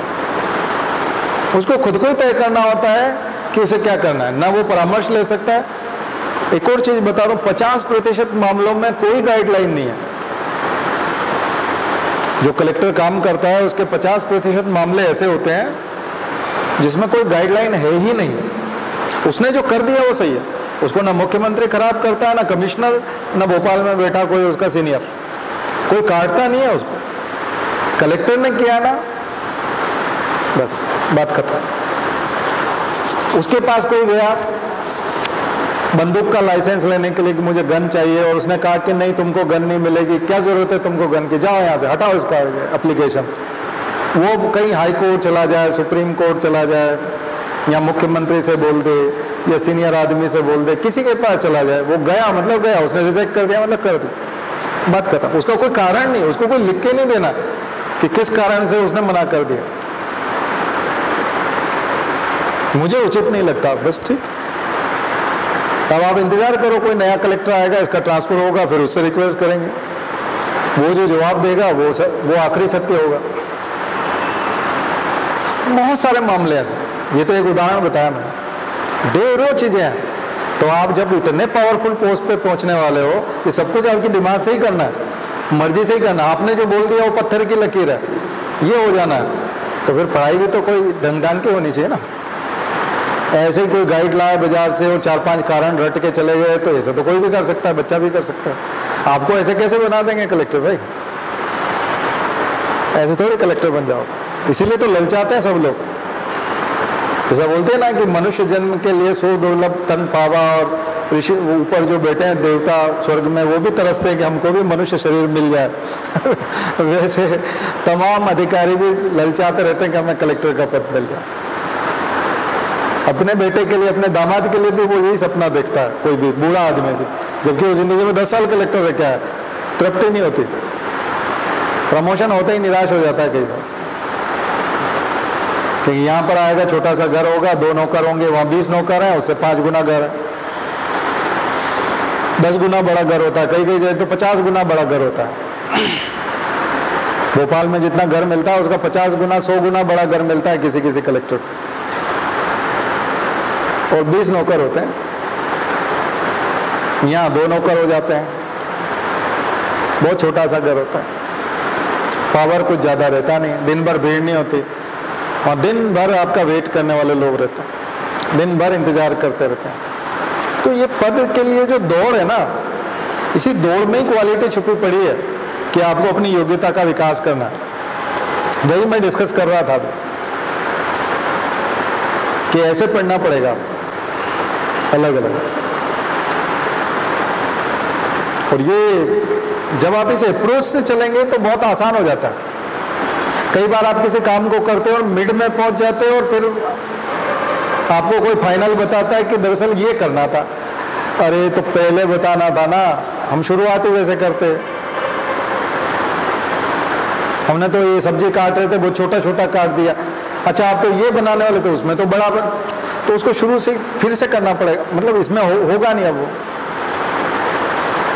उसको खुद को ही तय करना होता है कि उसे क्या करना है, ना वो परामर्श ले सकता है। एक और चीज बता रहा हूं, 50% मामलों में कोई गाइडलाइन नहीं है। जो कलेक्टर काम करता है उसके 50% मामले ऐसे होते हैं जिसमें कोई गाइडलाइन है ही नहीं। उसने जो कर दिया वो सही है, उसको ना मुख्यमंत्री खराब करता है, ना कमिश्नर, ना भोपाल में बैठा कोई उसका सीनियर, कोई काटता नहीं है उसको। कलेक्टर ने किया ना, बस बात खत्म। उसके पास कोई गया बंदूक का लाइसेंस लेने के लिए कि मुझे गन चाहिए, और उसने कहा कि नहीं तुमको गन नहीं मिलेगी, क्या जरूरत है तुमको गन की, जाओ यहाँ से, हटाओ इसका एप्लीकेशन। वो कहीं हाई कोर्ट चला जाए, सुप्रीम कोर्ट चला जाए, या मुख्यमंत्री से बोल दे, या सीनियर आदमी से बोल दे, किसी के पास चला जाए, वो गया मतलब गया, उसने रिजेक्ट कर दिया मतलब कर दिया, बात खत्म। उसका कोई कारण नहीं, उसको कोई लिख के नहीं देना कि किस कारण से उसने मना कर दिया। मुझे उचित नहीं लगता, बस ठीक। अब आप इंतजार करो, कोई नया कलेक्टर आएगा, इसका ट्रांसफर होगा, फिर उससे रिक्वेस्ट करेंगे, वो जो जवाब देगा वो आखिरी सत्य होगा। बहुत सारे मामले ऐसे, ये तो एक उदाहरण बताया मैंने, ढेरों चीजें हैं। तो आप जब इतने पावरफुल पोस्ट पे पहुंचने वाले हो कि सब कुछ आपकी दिमाग से ही करना है, मर्जी से ही करना, आपने जो बोल दिया वो पत्थर की लकीर है, ये हो जाना है, तो फिर पढ़ाई भी तो कोई ढंग ढांग की होनी चाहिए ना। ऐसे ही कोई गाइड लाए बाजार से और 4-5 कारण रट के चले गए, तो ऐसा तो कोई भी कर सकता है, बच्चा भी कर सकता है। आपको ऐसे कैसे बना देंगे कलेक्टर भाई, ऐसे थोड़ी कलेक्टर बन जाओ। इसीलिए तो ललचाते हैं सब लोग। ऐसा बोलते हैं ना कि मनुष्य जन्म के लिए 100 दुर्लभ तन पावा, और ऋषि ऊपर जो बैठे हैं देवता स्वर्ग में, वो भी तरसते हैं कि हमको भी मनुष्य शरीर मिल जाए। वैसे तमाम अधिकारी भी ललचाते रहते हैं कि हमें कलेक्टर का पद मिल जाए। अपने बेटे के लिए, अपने दामाद के लिए भी वो यही सपना देखता है, कोई भी बूढ़ा आदमी भी, जबकि वो जिंदगी में 10 साल कलेक्टर रह क्या है, तृप्ति नहीं होती, प्रमोशन होते ही निराश हो जाता है कई बार। कि यहाँ पर आएगा, छोटा सा घर होगा, 2 नौकर होंगे, वहां 20 नौकर है, उससे 5 गुना घर है, 10 गुना बड़ा घर होता है, कई कई जगह तो 50 गुना बड़ा घर होता है। भोपाल में जितना घर मिलता है उसका 50 गुना 100 गुना बड़ा घर मिलता है किसी किसी कलेक्टर को, और 20 नौकर होते हैं। यहाँ 2 नौकर हो जाते हैं, बहुत छोटा सा घर होता है, पावर कुछ ज्यादा रहता नहीं, दिन भर भीड़ नहीं होती, और दिन भर आपका वेट करने वाले लोग रहते हैं, दिन भर इंतजार करते रहते हैं। तो ये पद के लिए जो दौड़ है ना, इसी दौड़ में ही क्वालिटी छुपी पड़ी है कि आपको अपनी योग्यता का विकास करना है। वही मैं डिस्कस कर रहा था कि ऐसे पढ़ना पड़ेगा अलग अलग, और ये जब आप इस अप्रोच से चलेंगे तो बहुत आसान हो जाता है। कई बार आप किसी काम को करते हो और मिड में पहुंच जाते हो, और फिर आपको कोई फाइनल बताता है कि दरअसल ये करना था, अरे तो पहले बताना था ना, हम शुरुआत ही वैसे करते, हमने तो ये सब्जी काट रहे थे वो छोटा छोटा काट दिया, अच्छा आप तो ये बनाने वाले थे उसमें तो बड़ा तो उसको शुरू से फिर से करना पड़ेगा, मतलब इसमें होगा नहीं। अब वो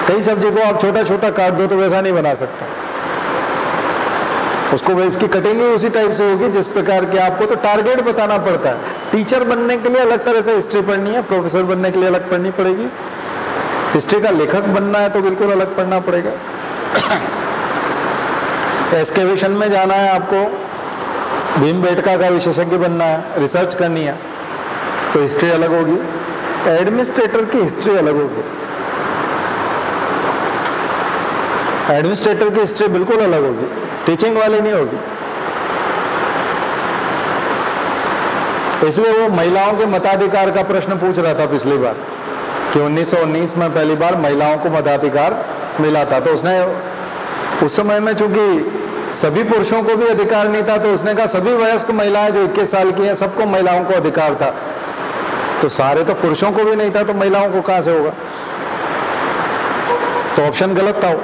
कई सब्जी को आप छोटा छोटा काट दो तो वैसा नहीं बना सकते, उसको इसकी कटिंग ही उसी टाइप से होगी जिस प्रकार के आपको तो टारगेट बताना पड़ता है। टीचर बनने के लिए अलग तरह से हिस्ट्री पढ़नी है, प्रोफेसर बनने के लिए अलग पढ़नी पड़ेगी, हिस्ट्री का लेखक बनना है तो बिल्कुल अलग पढ़ना पड़ेगा। एक्सकेवेशन में जाना है आपको, भीमबेटका का विशेषज्ञ बनना है, रिसर्च करनी है तो हिस्ट्री अलग होगी, एडमिनिस्ट्रेटर की हिस्ट्री अलग होगी, एडमिनिस्ट्रेटर की हिस्ट्री बिल्कुल अलग होगी, टीचिंग वाली नहीं होगी। इसलिए वो महिलाओं के मताधिकार का प्रश्न पूछ रहा था पिछली बार कि 1919 में पहली बार महिलाओं को मताधिकार मिला था, तो उसने उस समय में चूंकि सभी पुरुषों को भी अधिकार नहीं था तो उसने कहा सभी वयस्क महिलाएं जो 21 साल की हैं सबको महिलाओं को अधिकार था, तो सारे तो पुरुषों को भी नहीं था तो महिलाओं को कहां से होगा। तो ऑप्शन गलत था वो।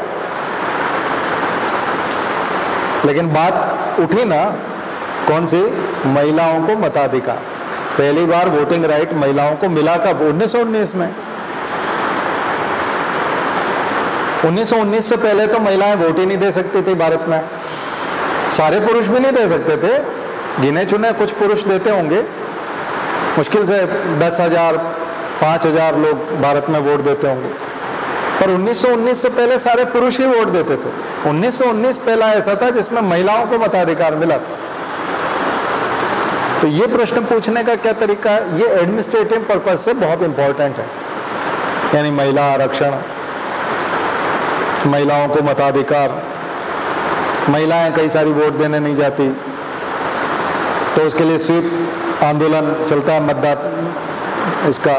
लेकिन बात उठी ना, कौन सी? महिलाओं को मताधिकार। पहली बार वोटिंग राइट महिलाओं को मिला कब? 1919 में। 1919 से पहले तो महिलाएं वोट ही नहीं दे सकती थी भारत में। सारे पुरुष भी नहीं दे सकते थे, गिने चुने कुछ पुरुष देते होंगे, मुश्किल से 10,000 5,000 लोग भारत में वोट देते होंगे। पर 1919 से पहले सारे पुरुष ही वोट देते थे। 1919 पहला ऐसा था जिसमें महिलाओं को मताधिकार मिला था। तो ये प्रश्न पूछने का क्या तरीका है? ये एडमिनिस्ट्रेटिव पर्पज से बहुत इंपॉर्टेंट है, यानी महिला आरक्षण, महिलाओं को मताधिकार। महिलाएं कई सारी वोट देने नहीं जाती, तो उसके लिए स्वीप आंदोलन चलता है, मतदान इसका,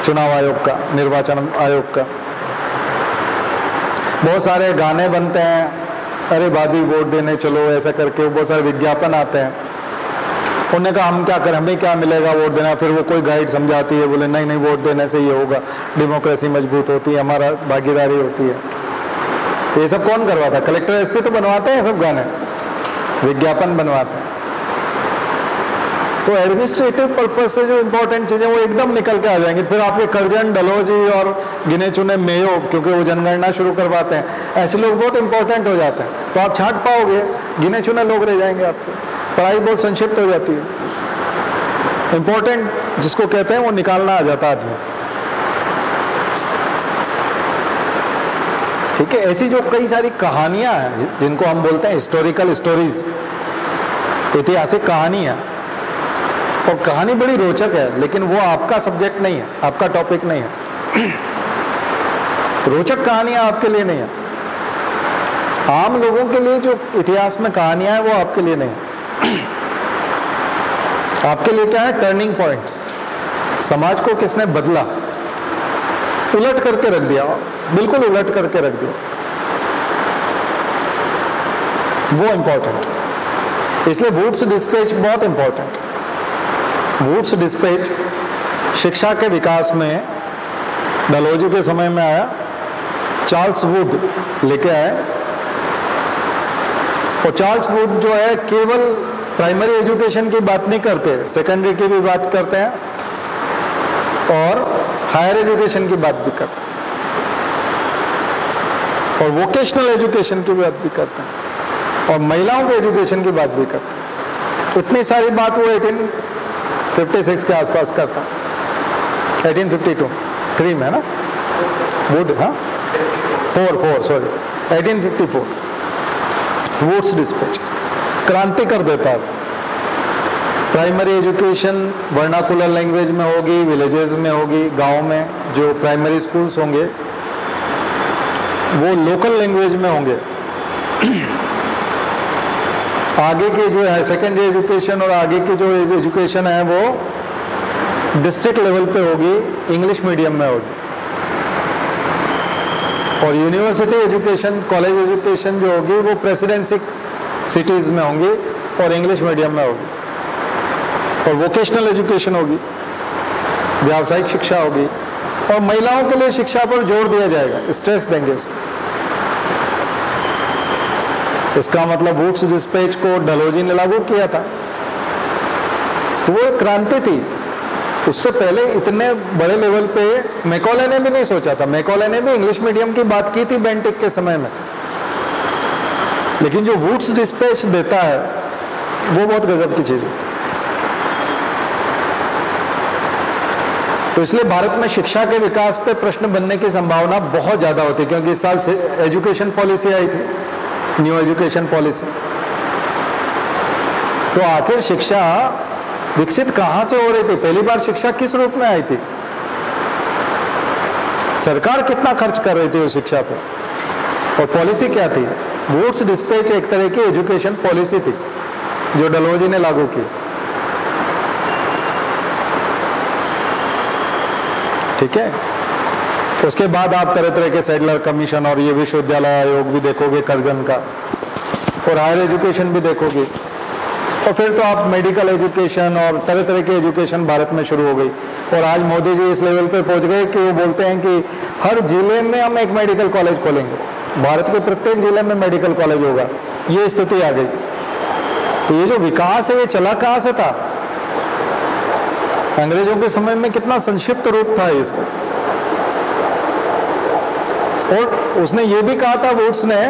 चुनाव आयोग का, निर्वाचन आयोग का। बहुत सारे गाने बनते हैं, अरे भाभी वोट देने चलो, ऐसा करके बहुत सारे विज्ञापन आते हैं। उन्होंने कहा हम क्या करें, हमें क्या मिलेगा वोट देना। फिर वो कोई गाइड समझाती है, बोले नहीं नहीं वोट देने से ये होगा, डेमोक्रेसी मजबूत होती है, हमारा भागीदारी होती है। तो ये सब कौन करवाता? कलेक्टर एसपी तो बनवाते हैं सब गाने, विज्ञापन बनवाते हैं। तो एडमिनिस्ट्रेटिव पर्पज से जो इंपॉर्टेंट चीजें वो एकदम निकल के आ जाएंगी। फिर आपके करजन, डलहौजी और गिने चुने मेयो, क्योंकि वो जनगणना शुरू करवाते हैं, ऐसे लोग बहुत इंपॉर्टेंट हो जाते हैं। तो आप छांट पाओगे, गिने चुने लोग रह जाएंगे आपके, पढ़ाई बहुत संक्षिप्त हो जाती है। इंपॉर्टेंट जिसको कहते हैं वो निकालना आ जाता आदमी। ठीक है, ऐसी जो कई सारी कहानियां हैं जिनको हम बोलते हैं हिस्टोरिकल स्टोरीज, ऐतिहासिक कहानियां, और कहानी बड़ी रोचक है, लेकिन वो आपका सब्जेक्ट नहीं है, आपका टॉपिक नहीं है। रोचक कहानियां आपके लिए नहीं है। आम लोगों के लिए जो इतिहास में कहानियां हैं वो आपके लिए नहीं है। आपके लिए क्या है? Turning points. समाज को किसने बदला, उलट करके रख दिया, बिल्कुल उलट करके रख दिया, वो इंपॉर्टेंट। इसलिए वुड्स डिस्पैच बहुत इंपॉर्टेंट। वुड्स डिस्पैच शिक्षा के विकास में डलहौजी के समय में आया, चार्ल्स वुड लेके आए। और चार्ल्स वुड जो है केवल प्राइमरी एजुकेशन की बात नहीं करते, सेकेंडरी की भी बात करते हैं और हायर एजुकेशन की बात भी करते हैं और वोकेशनल एजुकेशन की बात भी करते हैं और महिलाओं के एजुकेशन की बात भी करते हैं। इतनी सारी बात वो 1856 के आसपास करता, 1852 3 में है ना वुड, हाँ 4 सॉरी 1854 वुड्स डिस्पैच क्रांति कर देता है। प्राइमरी एजुकेशन वर्नाकुलर लैंग्वेज में होगी, विलेजेस में होगी, गांव में जो प्राइमरी स्कूल्स होंगे वो लोकल लैंग्वेज में होंगे। आगे की जो है सेकेंडरी एजुकेशन और आगे की जो एजुकेशन है वो डिस्ट्रिक्ट लेवल पे होगी, इंग्लिश मीडियम में होगी। और यूनिवर्सिटी एजुकेशन, कॉलेज एजुकेशन जो होगी वो प्रेसिडेंसी सिटीज में होंगी और इंग्लिश मीडियम में होगी। और वोकेशनल एजुकेशन होगी, व्यावसायिक शिक्षा होगी और महिलाओं के लिए शिक्षा पर जोर दिया जाएगा, स्ट्रेस देंगे उसको। इसका मतलब वुड्स डिस्पैच को डलहौजी ने लागू किया था, तो वो एक क्रांति थी। उससे पहले इतने बड़े लेवल पे मैकॉले ने भी नहीं सोचा था। मैकॉले ने भी इंग्लिश मीडियम की बात की थी बेंटिक के समय में, लेकिन जो वुड्स डिस्पैच देता है वो बहुत गजब की चीज होती है। तो इसलिए भारत में शिक्षा के विकास पे प्रश्न बनने की संभावना बहुत ज्यादा होती है, क्योंकि इस साल से एजुकेशन पॉलिसी आई थी, न्यू एजुकेशन पॉलिसी। तो आखिर शिक्षा विकसित कहां से हो रही थी? पहली बार शिक्षा किस रूप में आई थी? सरकार कितना खर्च कर रही थी उस शिक्षा पर और पॉलिसी क्या थी? वुड्स डिस्पैच एक तरह की एजुकेशन पॉलिसी थी जो डलहौजी ने लागू की। ठीक है, उसके बाद आप तरह तरह के सैडलर कमीशन और ये विश्वविद्यालय आयोग भी देखोगे, कर्जन का, और हायर एजुकेशन भी देखोगे। और फिर तो आप मेडिकल एजुकेशन और तरह तरह की एजुकेशन भारत में शुरू हो गई। और आज मोदी जी इस लेवल पे पहुंच गए कि वो बोलते हैं कि हर जिले में हम एक मेडिकल कॉलेज खोलेंगे, भारत के प्रत्येक जिले में मेडिकल कॉलेज होगा। ये स्थिति आ गई। तो ये जो विकास है ये चला कहां से था? अंग्रेजों के समय में कितना संक्षिप्त रूप था इसको। और उसने ये भी कहा था वुड्स ने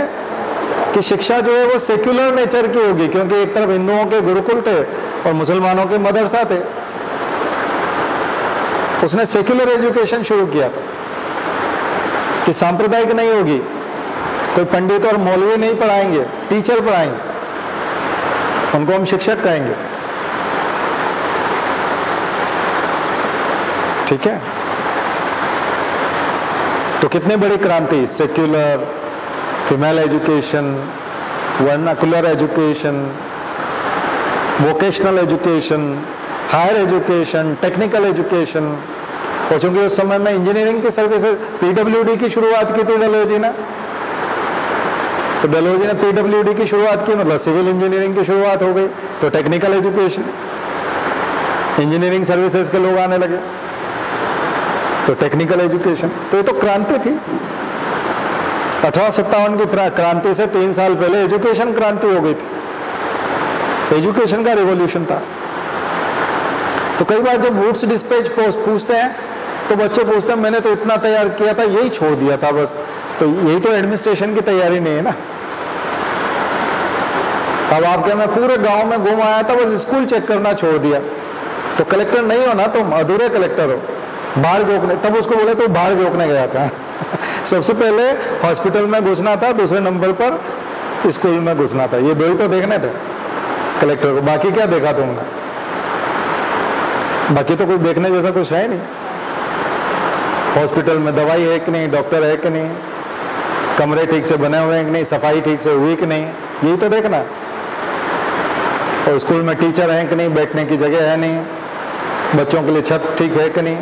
कि शिक्षा जो है वो सेक्युलर नेचर की होगी, क्योंकि एक तरफ हिंदुओं के गुरुकुल थे और मुसलमानों के मदरसा थे। उसने सेक्युलर एजुकेशन शुरू किया था कि सांप्रदायिक नहीं होगी, कोई पंडित और मौलवी नहीं पढ़ाएंगे, टीचर पढ़ाएंगे, उनको हम शिक्षक कहेंगे। ठीक है, तो कितने बड़ी क्रांति, secular, female education, vernacular education, vocational education, higher education, technical education. और चूंकि उस समय में इंजीनियरिंग की सर्विसेज, पीडब्ल्यूडी की शुरुआत की थी डलहौजी ने, तो डलहौजी ने पीडब्ल्यूडी की शुरुआत की, मतलब सिविल इंजीनियरिंग की शुरुआत हो गई। तो टेक्निकल एजुकेशन, इंजीनियरिंग सर्विसेज के लोग आने लगे, तो टेक्निकल एजुकेशन। तो ये तो क्रांति थी। 1857 की क्रांति से 3 साल पहले एजुकेशन क्रांति हो गई थी, एजुकेशन का रिवॉल्यूशन था। तो कई बार जब वुड्स डिस्पैच पूछते हैं तो बच्चे पूछते हैं मैंने तो इतना तैयार किया था, यही छोड़ दिया था बस। तो यही तो एडमिनिस्ट्रेशन की तैयारी नहीं है ना। अब आप क्या, मैं पूरे गांव में घूम आया था, बस स्कूल चेक करना छोड़ दिया। तो कलेक्टर नहीं हो ना, तुम अधूरे कलेक्टर हो। बाढ़ जोकने, तब उसको बोले तो बाढ़ जोकने गया था। सबसे पहले हॉस्पिटल में घुसना था, दूसरे नंबर पर स्कूल में घुसना था। ये दो ही तो देखने थे कलेक्टर को, बाकी क्या देखा तुमने? बाकी तो कुछ देखने जैसा कुछ है नहीं। हॉस्पिटल में दवाई है कि नहीं, डॉक्टर है कि नहीं, कमरे ठीक से बने हुए हैं कि नहीं, सफाई ठीक से हुई कि नहीं, यही तो देखना है। और स्कूल में टीचर हैं कि नहीं, बैठने की जगह है नहीं, बच्चों के लिए छत ठीक है कि नहीं,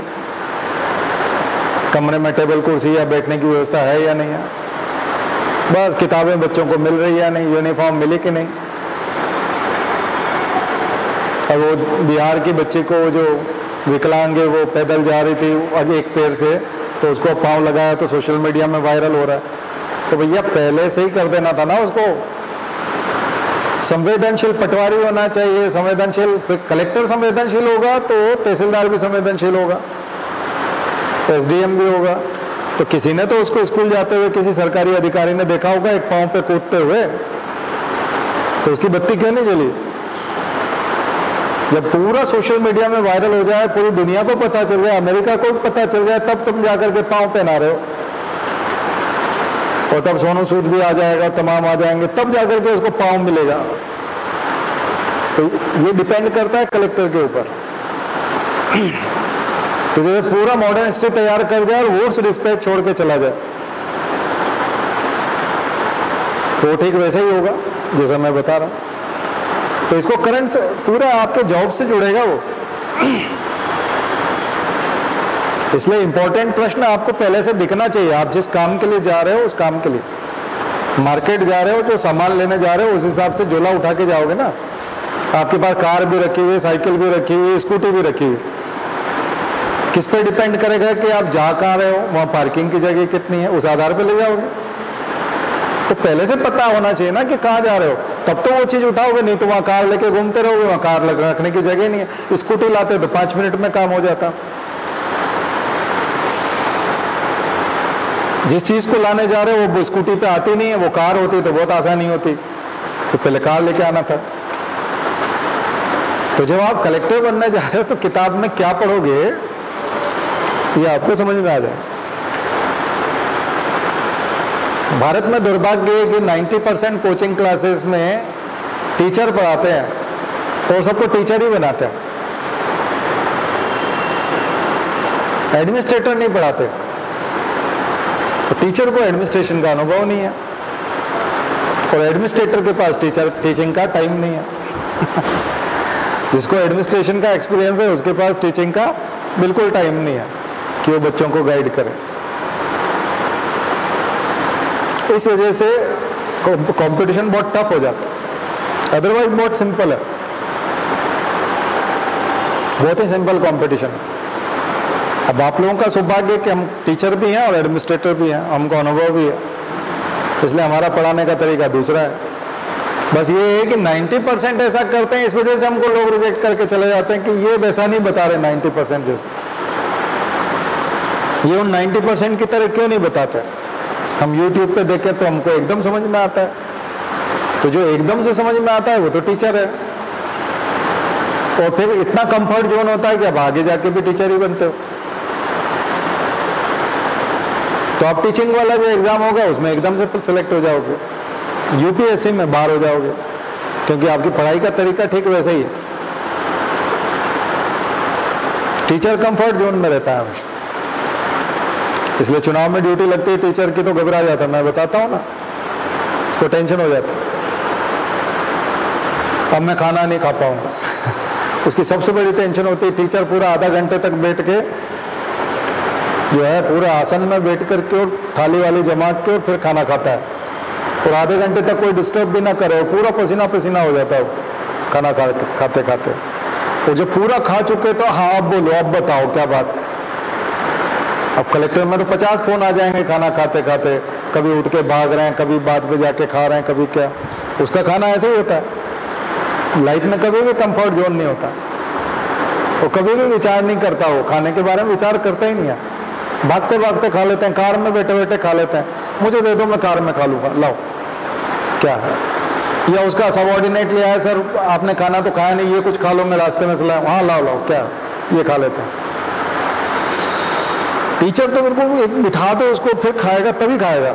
कमरे में टेबल कुर्सी या बैठने की व्यवस्था है या नहीं है, बस किताबें बच्चों को मिल रही है या नहीं, यूनिफॉर्म मिली कि नहीं। और वो बिहार की बच्ची को जो विकलांग है वो पैदल जा रही थी एक पैर से, तो उसको पांव लगाया तो सोशल मीडिया में वायरल हो रहा है। तो भैया पहले से ही कर देना था ना उसको। संवेदनशील पटवारी होना चाहिए, संवेदनशील कलेक्टर संवेदनशील होगा तो तहसीलदार भी संवेदनशील होगा, एसडीएम भी होगा। तो किसी ने तो उसको स्कूल जाते हुए किसी सरकारी अधिकारी ने देखा होगा एक पांव पे कूदते हुए, तो उसकी बत्ती क्यों नहीं जली? जब पूरा सोशल मीडिया में वायरल हो जाए, पूरी दुनिया को पता चल जाए, अमेरिका को पता चल जाए, तब तुम जाकर के पांव पहना रहे हो। और तब सोनू सूद भी आ जाएगा, तमाम आ जाएंगे, तब जाकर के उसको पांव मिलेगा। तो ये डिपेंड करता है कलेक्टर के ऊपर। तो जैसे पूरा मॉडर्न हिस्ट्री तैयार कर जाए और वुड्स डिस्पैच छोड़ के चला जाए, तो ठीक वैसा ही होगा जैसा मैं बता रहा हूं। तो इसको करंट से पूरा आपके जॉब से जुड़ेगा वो। इसलिए इंपॉर्टेंट प्रश्न आपको पहले से दिखना चाहिए। आप जिस काम के लिए जा रहे हो उस काम के लिए, मार्केट जा रहे हो, जो सामान लेने जा रहे हो उस हिसाब से झोला उठा के जाओगे ना। आपके पास कार भी रखी हुई, साइकिल भी रखी हुई, स्कूटी भी रखी हुई, किस पे डिपेंड करेगा कि आप जा कहाँ रहे हो, वहां पार्किंग की जगह कितनी है, उस आधार पे ले जाओगे। तो पहले से पता होना चाहिए ना कि कहाँ जा रहे हो, तब तो वो चीज उठाओगे, नहीं तो वहां कार लेके घूमते रहोगे, वहां कार रखने की जगह नहीं है। स्कूटी लाते तो 5 मिनट में काम हो जाता। जिस चीज को लाने जा रहे हो वो स्कूटी पे आती नहीं है, वो कार होती तो बहुत आसानी होती, तो पहले कार लेके आना था। तो जब आप कलेक्टर बनने जा रहे हो तो किताब में क्या पढ़ोगे ये आपको समझ में आ जाए। भारत में दुर्भाग्य है कि 90% कोचिंग क्लासेस में टीचर पढ़ाते हैं और सबको टीचर ही बनाते हैं, एडमिनिस्ट्रेटर नहीं पढ़ाते। तो टीचर को एडमिनिस्ट्रेशन का अनुभव नहीं है और एडमिनिस्ट्रेटर के पास टीचिंग का टाइम नहीं है। जिसको एडमिनिस्ट्रेशन का एक्सपीरियंस है उसके पास टीचिंग का बिल्कुल टाइम नहीं है कि वो बच्चों को गाइड करे। इस वजह से कंपटीशन बहुत टफ हो जाता है, अदरवाइज बहुत सिंपल है। बहुत ही सिंपल कंपटीशन। अब आप लोगों का सौभाग्य कि हम टीचर भी हैं और एडमिनिस्ट्रेटर भी हैं, हमको अनुभव भी है, इसलिए हमारा पढ़ाने का तरीका दूसरा है। बस ये है कि 90% ऐसा करते हैं, इस वजह से हमको लोग रिजेक्ट करके चले जाते हैं कि ये वैसा नहीं बता रहे 90% जैसे। ये उन 90% की तरह क्यों नहीं बताते? हम YouTube पे देखें तो हमको एकदम समझ में आता है, तो जो एकदम से समझ में आता है वो तो टीचर है। और फिर इतना कंफर्ट जोन होता है कि अब आगे जाके भी टीचर ही बनते हो। तो आप टीचिंग वाला जो एग्जाम होगा उसमें एकदम से सिलेक्ट हो जाओगे, यूपीएससी में बाहर हो जाओगे, क्योंकि आपकी पढ़ाई का तरीका ठीक वैसा ही है। टीचर कंफर्ट जोन में रहता है हमेशा, इसलिए चुनाव में ड्यूटी लगती है टीचर की तो घबरा जाता है। मैं बताता हूं ना, उसको टेंशन हो जाती है, अब मैं खाना नहीं खा पाऊंगा। उसकी सबसे बड़ी टेंशन होती है, टीचर पूरा आधा घंटे तक बैठ के जो है पूरे आसन में बैठ करके और थाली वाली जमा के और फिर खाना खाता है, और आधे घंटे तक कोई डिस्टर्ब भी ना करे, पूरा पसीना पसीना हो जाता है खाना खाते खाते। वो जब पूरा खा चुके तो हाँ अब बोलो, अब बताओ क्या बात है। अब कलेक्टर में तो 50 फोन आ जाएंगे खाना खाते खाते, कभी उठ के भाग रहे हैं, कभी बाद में जाके खा रहे हैं, कभी क्या। उसका खाना ऐसे ही होता है, लाइफ में कभी भी कंफर्ट जोन नहीं होता, वो कभी भी विचार नहीं करता, वो खाने के बारे में विचार करता ही नहीं है। भागते भागते खा लेते हैं, कार में बैठे बैठे खा लेते हैं, मुझे दे दो मैं कार में खा लूंगा, लाओ क्या है। या उसका सबऑर्डिनेट लिया है, सर आपने खाना तो खाया नहीं, ये कुछ खा लो, मैं रास्ते में से लाऊं, हाँ लाओ लाओ क्या, ये खा लेते हैं। टीचर तो बिल्कुल एक बिठा दो उसको, फिर खाएगा तभी खाएगा,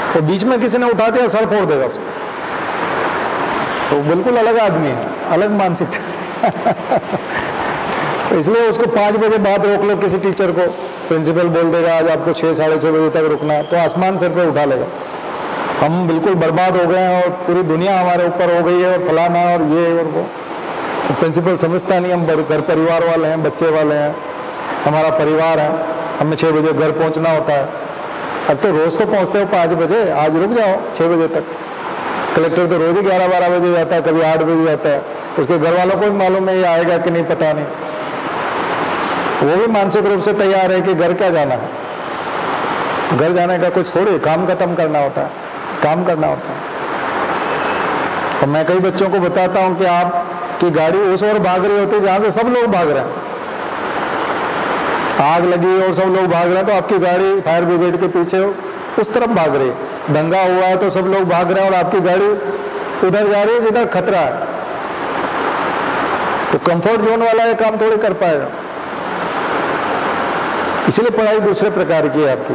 और बीच में किसी ने उठा दिया सर फोड़ देगा उसको, तो बिल्कुल अलग आदमी है, अलग मानसिकता। इसलिए उसको 5 बजे बाद रोक लो किसी टीचर को, प्रिंसिपल बोल देगा आज आपको 6 साढ़े 6 बजे तक रुकना है, तो आसमान सिर पे उठा लेगा। हम बिल्कुल बर्बाद हो गए हैं और पूरी दुनिया हमारे ऊपर हो गई है और फलाना और ये और वो। तो प्रिंसिपल समझता नहीं, हम घर परिवार वाले हैं, बच्चे वाले हैं, हमारा परिवार है, हमें 6 बजे घर पहुंचना होता है। अब तो रोज तो पहुंचते हो 5 बजे, आज रुक जाओ 6 बजे तक। कलेक्टर तो रोज ही 11-12 बजे जाता है, कभी 8 बजे जाता है, उसके घर वालों को भी मालूम है ये आएगा कि नहीं पता नहीं, वो भी मानसिक रूप से तैयार है कि घर क्या जाना है, घर जाने का कुछ थोड़ी, काम खत्म करना होता है, काम करना होता है। और मैं कई बच्चों को बताता हूं कि आपकी गाड़ी उस ओर भाग रही होती है जहां से सब लोग भाग रहे हैं, आग लगी और सब लोग भाग रहे हैं, तो आपकी गाड़ी फायर ब्रिगेड के पीछे उस तरफ भाग रही है। दंगा हुआ है तो सब लोग भाग रहे हैं और आपकी गाड़ी उधर जा रही है जिधर खतरा है। तो कंफर्ट जोन वाला ये काम थोड़ी कर पाएगा। इसलिए पढ़ाई दूसरे प्रकार की है आपकी,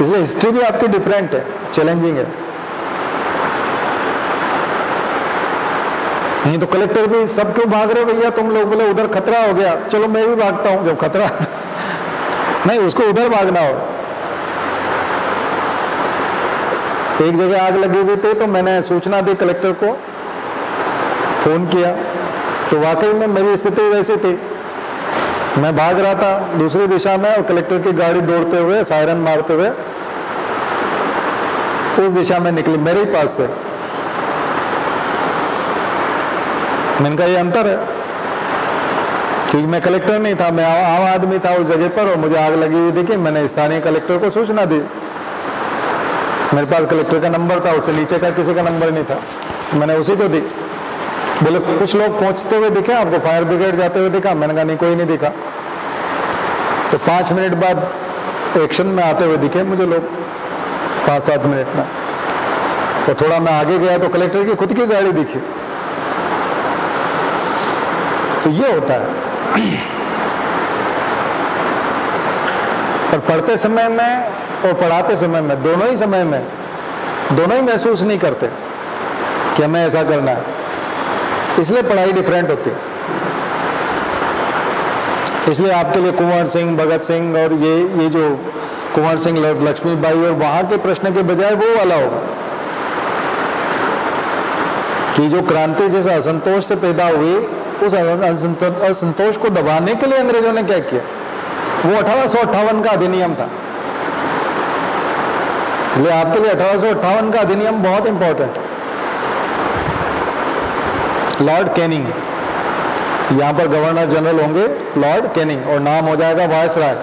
इसलिए हिस्ट्री भी आपकी डिफरेंट है, चैलेंजिंग है। नहीं तो कलेक्टर भी सब क्यों भाग रहे भैया तुम लोग, बोले उधर खतरा हो गया, चलो मैं भी भागता हूं जब खतरा नहीं, उसको उधर भागना हो। एक जगह आग लगी हुई थी तो मैंने सूचना दी कलेक्टर को, फोन किया, तो वाकई में मेरी स्थिति वैसी थी, मैं भाग रहा था दूसरी दिशा में और कलेक्टर की गाड़ी दौड़ते हुए सायरन मारते हुए उस दिशा में निकली मेरे ही पास से। मैंने कहा ये अंतर है, क्योंकि मैं कलेक्टर नहीं था, मैं आम आदमी था उस जगह पर और मुझे आग लगी हुई देखी, मैंने स्थानीय कलेक्टर को सूचना दी। मेरे पास कलेक्टर का नंबर था, उससे नीचे का किसी का नंबर नहीं था, मैंने उसी को दी। बोले कुछ लोग पहुंचते हुए दिखे आपको, फायर ब्रिगेड जाते हुए दिखा? मैंने कहा नहीं कोई नहीं दिखा। तो 5 मिनट बाद एक्शन में आते हुए दिखे मुझे लोग, 5-7 मिनट में। तो थोड़ा मैं आगे गया तो कलेक्टर की खुद की गाड़ी दिखी। तो ये होता है। पर पढ़ते समय में और पढ़ाते समय में, दोनों ही समय में दोनों ही महसूस नहीं करते कि हमें ऐसा करना है, इसलिए पढ़ाई डिफरेंट होती है। इसलिए आपके लिए कुंवर सिंह, भगत सिंह और ये जो कुंवर सिंह, लक्ष्मीबाई और वहां के प्रश्न के बजाय वो वाला होगा कि जो क्रांति जैसे असंतोष से पैदा हुई, उस असंतोष को दबाने के लिए अंग्रेजों ने क्या किया, वो 1858 का अधिनियम था। इसलिए आपके लिए 1858 का अधिनियम बहुत इंपॉर्टेंट है। लॉर्ड कैनिंग यहां पर गवर्नर जनरल होंगे लॉर्ड कैनिंग और नाम हो जाएगा वायसराय।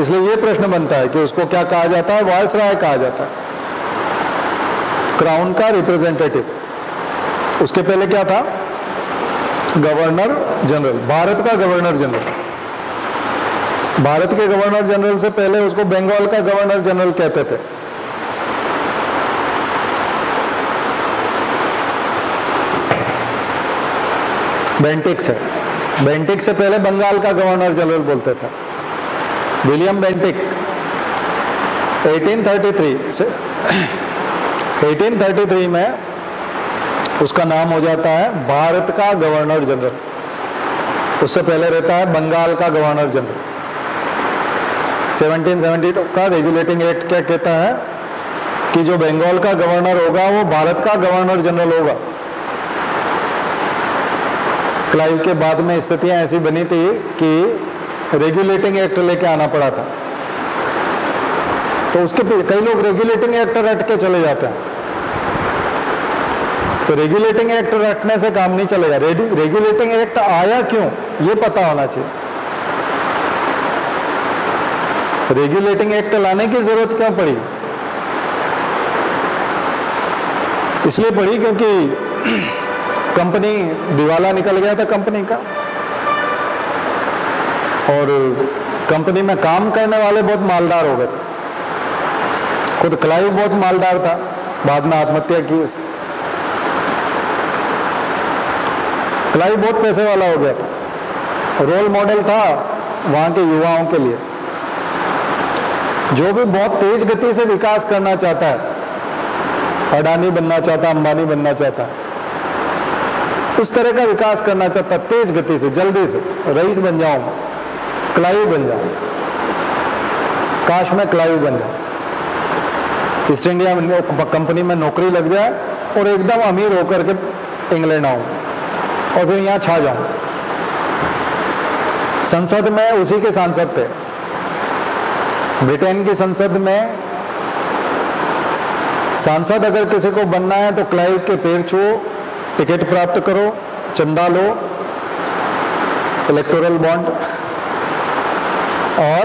इसलिए ये प्रश्न बनता है कि उसको क्या कहा जाता है? वायसराय कहा जाता है, क्राउन का रिप्रेजेंटेटिव। उसके पहले क्या था? गवर्नर जनरल, भारत का गवर्नर जनरल। भारत के गवर्नर जनरल से पहले उसको बंगाल का गवर्नर जनरल कहते थे। बेंटिक्स है, बेंटिक से पहले बंगाल का गवर्नर जनरल बोलते थे, विलियम बेंटिक। 1833 में उसका नाम हो जाता है भारत का गवर्नर जनरल। उससे पहले रहता है बंगाल का गवर्नर जनरल। 1772 का रेगुलेटिंग एक्ट क्या कहता है कि जो बंगाल का गवर्नर होगा वो भारत का गवर्नर जनरल होगा। क्लाइव के बाद में स्थितियां ऐसी बनी थी कि रेगुलेटिंग एक्ट लेके आना पड़ा था, तो उसके कई लोग रेगुलेटिंग एक्ट रट के चले जाते हैं। तो रेगुलेटिंग एक्ट रटने से काम नहीं चलेगा। रेगुलेटिंग एक्ट आया क्यों ये पता होना चाहिए। रेगुलेटिंग एक्ट लाने की जरूरत क्यों पड़ी? इसलिए पड़ी क्योंकि कंपनी दिवाला निकल गया था कंपनी का, और कंपनी में काम करने वाले बहुत मालदार हो गए थे। खुद क्लाइव बहुत मालदार था, बाद में आत्महत्या की उसने। क्लाइव बहुत पैसे वाला हो गया था, रोल मॉडल था वहां के युवाओं के लिए। जो भी बहुत तेज गति से विकास करना चाहता है, अडानी बनना चाहता है, अंबानी बनना चाहता है, उस तरह का विकास करना चाहता, तेज गति से, जल्दी से रईस बन जाऊं, क्लाइव बन जाऊं, काश मैं क्लाइव बन जाऊं, ईस्ट इंडिया कंपनी में नौकरी लग जाए और एकदम अमीर होकर के इंग्लैंड आऊं और फिर यहां छा जाऊं। संसद में उसी के सांसद थे। ब्रिटेन की संसद में सांसद अगर किसी को बनना है तो क्लाइव के पैर छुओ, टिकट प्राप्त करो, चंदा लो, इलेक्टोरल बॉन्ड, और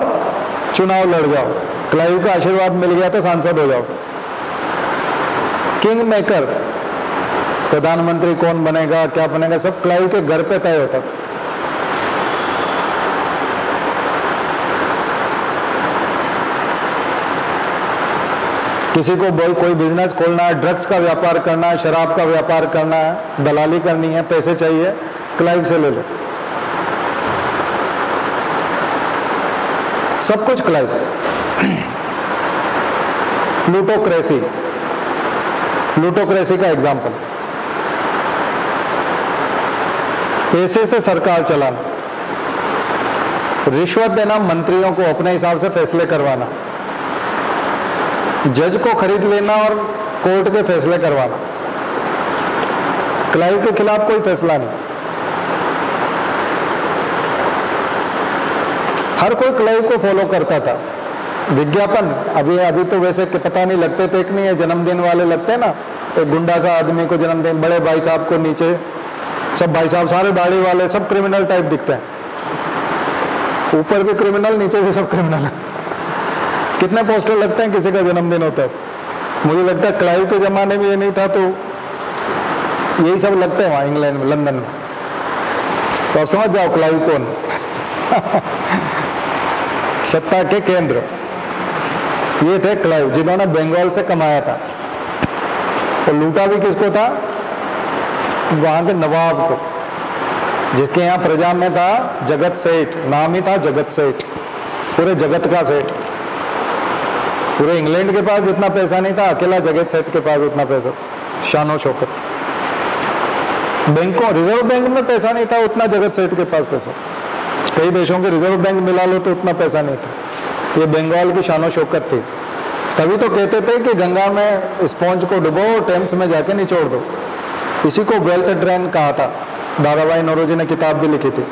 चुनाव लड़ जाओ। क्लाइव का आशीर्वाद मिल गया तो सांसद हो जाओ। किंग मेकर, प्रधानमंत्री कौन बनेगा, क्या बनेगा, सब क्लाइव के घर पे तय होता था। किसी को कोई बिजनेस खोलना है, ड्रग्स का व्यापार करना है, शराब का व्यापार करना है, दलाली करनी है, पैसे चाहिए, क्लाइव से ले लो, सब कुछ क्लाइव। प्लूटोक्रेसी, प्लूटोक्रेसी का एग्जाम्पल, पैसे से सरकार चलाना, रिश्वत देना, मंत्रियों को अपने हिसाब से फैसले करवाना, जज को खरीद लेना और कोर्ट के फैसले करवाना। क्लाइव के खिलाफ कोई फैसला नहीं। हर कोई क्लाइव को फॉलो करता था। विज्ञापन अभी तो वैसे पता नहीं लगते थे कि नहीं, है जन्मदिन वाले लगते हैं ना, एक गुंडा सा आदमी को जन्मदिन, बड़े भाई साहब को नीचे, सब भाई साहब सारे दाढ़ी वाले, सब क्रिमिनल टाइप दिखते हैं, ऊपर भी क्रिमिनल, नीचे भी सब क्रिमिनल। कितने पोस्टर लगते हैं किसी का जन्मदिन होता है। मुझे लगता है क्लाइव के जमाने में ये नहीं था, तो यही सब लगते हैं वहां इंग्लैंड में, लंदन में। तो अब समझ जाओ क्लाइव कौन। सत्ता के केंद्र ये थे क्लाइव, जिन्होंने बंगाल से कमाया था और लूटा भी किसको था? वहां के नवाब को, जिसके यहाँ प्रजा में था जगत सेठ, नाम ही था जगत सेठ, पूरे जगत का सेठ। पूरे इंग्लैंड के पास जितना पैसा नहीं था, अकेला जगत सेठ के पास उतना पैसा, शानो शौकत। बैंकों, रिजर्व बैंक में पैसा नहीं था उतना, जगत सेठ के पास पैसा। कई देशों के रिजर्व बैंक मिला लो तो उतना पैसा नहीं था। ये बंगाल की शानो शौकत थी। तभी तो कहते थे कि गंगा में स्पॉन्ज को डुबो, टेम्स में जाके निचोड़ दो। इसी को वेल्थ ड्रेन कहा था। दादाभाई नौरोजी ने किताब भी लिखी थी।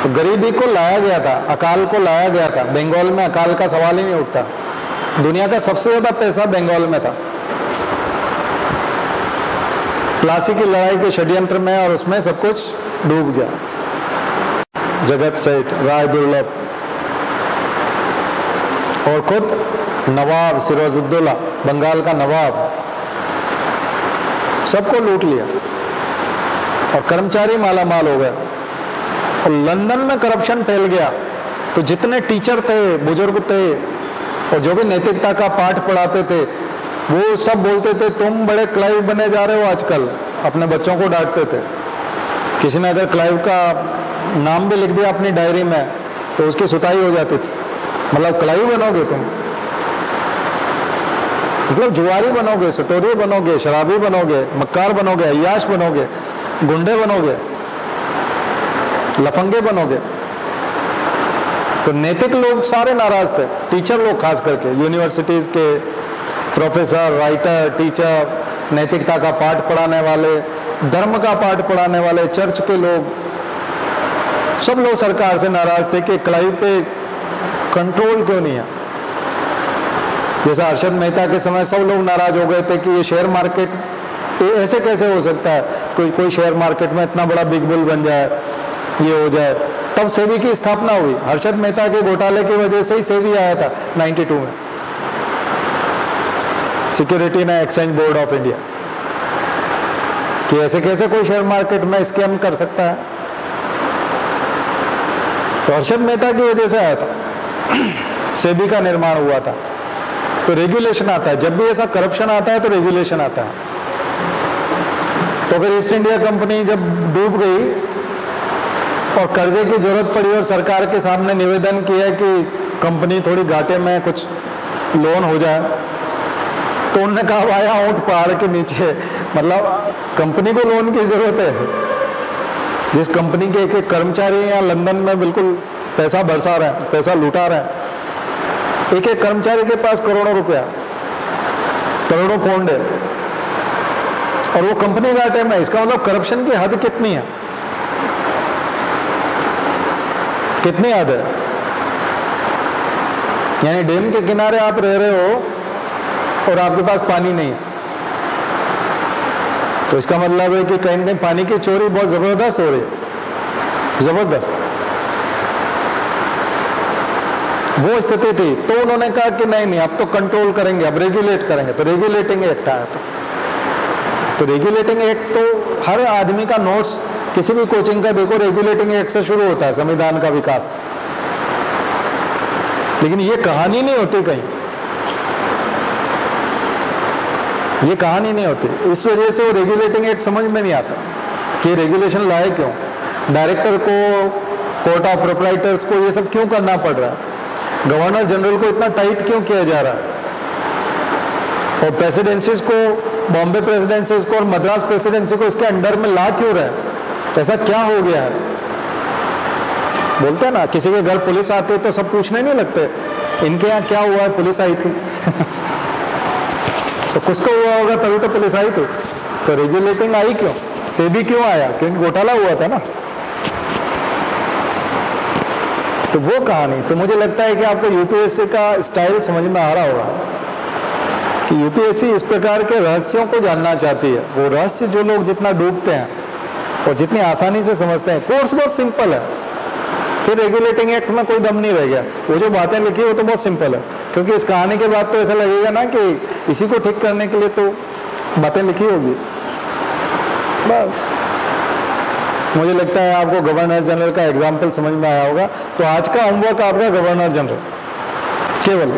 तो गरीबी को लाया गया था, अकाल को लाया गया था। बंगाल में अकाल का सवाल ही नहीं उठता। दुनिया का सबसे ज्यादा पैसा बंगाल में था। प्लासी की लड़ाई के षड्यंत्र में और उसमें सब कुछ डूब गया। जगत सेठ, राय दुर्लभ और खुद नवाब सिराजुद्दौला, बंगाल का नवाब, सबको लूट लिया और कर्मचारी माला माल हो गए। और लंदन में करप्शन फैल गया तो जितने टीचर थे, बुजुर्ग थे और जो भी नैतिकता का पाठ पढ़ाते थे, वो सब बोलते थे तुम बड़े क्लाइव बने जा रहे हो आजकल। अपने बच्चों को डांटते थे। किसी ने अगर क्लाइव का नाम भी लिख दिया अपनी डायरी में तो उसकी सुताई हो जाती थी। मतलब क्लाइव बनोगे तुम, मतलब जुआरी बनोगे, सटोरी बनोगे, शराबी बनोगे, मक्कार बनोगे, अय्याश बनोगे, गुंडे बनोगे, लफंगे बनोगे। तो नैतिक लोग सारे नाराज थे, टीचर लोग खास करके, यूनिवर्सिटीज के प्रोफेसर, राइटर, टीचर, नैतिकता का पाठ पढ़ाने वाले, धर्म का पाठ पढ़ाने वाले, चर्च के लोग, सब लोग सरकार से नाराज थे कि क्लाइव पे कंट्रोल क्यों नहीं है। जैसा हर्षद मेहता के समय सब लोग नाराज हो गए थे कि ये शेयर मार्केट, ये ऐसे कैसे हो सकता है, कोई शेयर मार्केट में इतना बड़ा बिग बुल बन जाए, ये हो जाए। तब सेबी की स्थापना हुई। हर्षद मेहता के घोटाले की वजह से ही सेबी आया था 92 में, security and exchange board of India, कि ऐसे कैसे कोई शेयर मार्केट में स्कैम कर सकता है। तो हर्षद मेहता की वजह से आया था, सेबी का निर्माण हुआ था। तो रेगुलेशन आता है, जब भी ऐसा करप्शन आता है तो रेगुलेशन आता है। तो फिर ईस्ट इंडिया कंपनी जब डूब गई और कर्जे की जरूरत पड़ी और सरकार के सामने निवेदन किया कि कंपनी थोड़ी घाटे में, कुछ लोन हो जाए, तो उन्होंने कहा भाया ऊंट पहाड़ के नीचे, मतलब कंपनी को लोन की जरूरत है। जिस कंपनी के एक एक कर्मचारी यहाँ लंदन में बिल्कुल पैसा बरसा रहे हैं, पैसा लुटा रहे हैं, एक एक कर्मचारी के पास करोड़ों रुपया, करोड़ों पौंड है, और वो कंपनी घाटे में। इसका मतलब करप्शन की हद कितनी है, कितनी हद है। यानी डैम के किनारे आप रह रहे हो और आपके पास पानी नहीं है, तो इसका मतलब है कि कहीं ना कहीं पानी की चोरी बहुत जबरदस्त हो रही है, जबरदस्त। वो स्थिति थी। तो उन्होंने कहा कि नहीं, अब तो कंट्रोल करेंगे, अब रेगुलेट करेंगे। तो रेगुलेटिंग एक्ट आया था। तो रेगुलेटिंग एक्ट तो हर आदमी का नोट्स, किसी भी कोचिंग का देखो, रेगुलेटिंग एक्ट से शुरू होता है, संविधान का विकास। लेकिन ये कहानी नहीं होती कहीं, ये कहानी नहीं होती। इस वजह से वो रेगुलेटिंग एक्ट समझ में नहीं आता कि रेगुलेशन लाए क्यों, डायरेक्टर को, कोर्ट ऑफ प्रोप्राइटर्स को ये सब क्यों करना पड़ रहा है, गवर्नर जनरल को इतना टाइट क्यों किया जा रहा है, और प्रेसिडेंसीज को, बॉम्बे प्रेसिडेंसीज को और मद्रास प्रेसिडेंसी को इसके अंडर में ला क्यों रहे, ऐसा क्या हो गया है। बोलते हैं ना, किसी के घर पुलिस आती तो सब पूछने नहीं लगते इनके यहाँ क्या हुआ है, पुलिस आई थी तो कुछ तो हुआ होगा तभी तो पुलिस आई थी। तो रेगुलेटिंग आई क्यों, सेबी क्यों आया, क्योंकि घोटाला हुआ था ना। तो वो कहानी, तो मुझे लगता है कि आपको यूपीएससी का स्टाइल समझ में आ रहा होगा कि यूपीएससी इस प्रकार के रहस्यों को जानना चाहती है। वो रहस्य जो लोग जितना डूबते हैं और जितनी आसानी से समझते हैं, कोर्स बहुत सिंपल है, फिर रेगुलेटिंग एक्ट में कोई दम नहीं रह गया। वो जो बातें लिखी वो तो बहुत सिंपल है, क्योंकि इस कहानी के बाद तो ऐसा लगेगा ना कि इसी को ठीक करने के लिए तो बातें लिखी होगी। बस मुझे लगता है आपको गवर्नर जनरल का एग्जाम्पल समझ में आया होगा। तो आज का होमवर्क आपका गवर्नर जनरल केवल,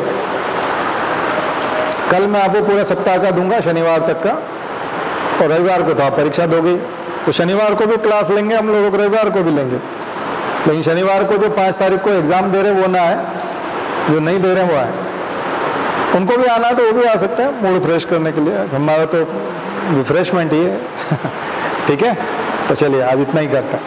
कल मैं आपको पूरा सप्ताह का दूंगा, शनिवार तक का, और रविवार को तो आप परीक्षा दोगे। तो शनिवार को भी क्लास लेंगे हम लोग, रविवार को भी लेंगे। लेकिन शनिवार को जो 5 तारीख को एग्जाम दे रहे वो ना आए, जो नहीं दे रहे वो आए। उनको भी आना है तो वो भी आ सकते हैं मूड फ्रेश करने के लिए, हमारा तो रिफ्रेशमेंट ही है ठीक है। तो चलिए आज इतना ही करता है।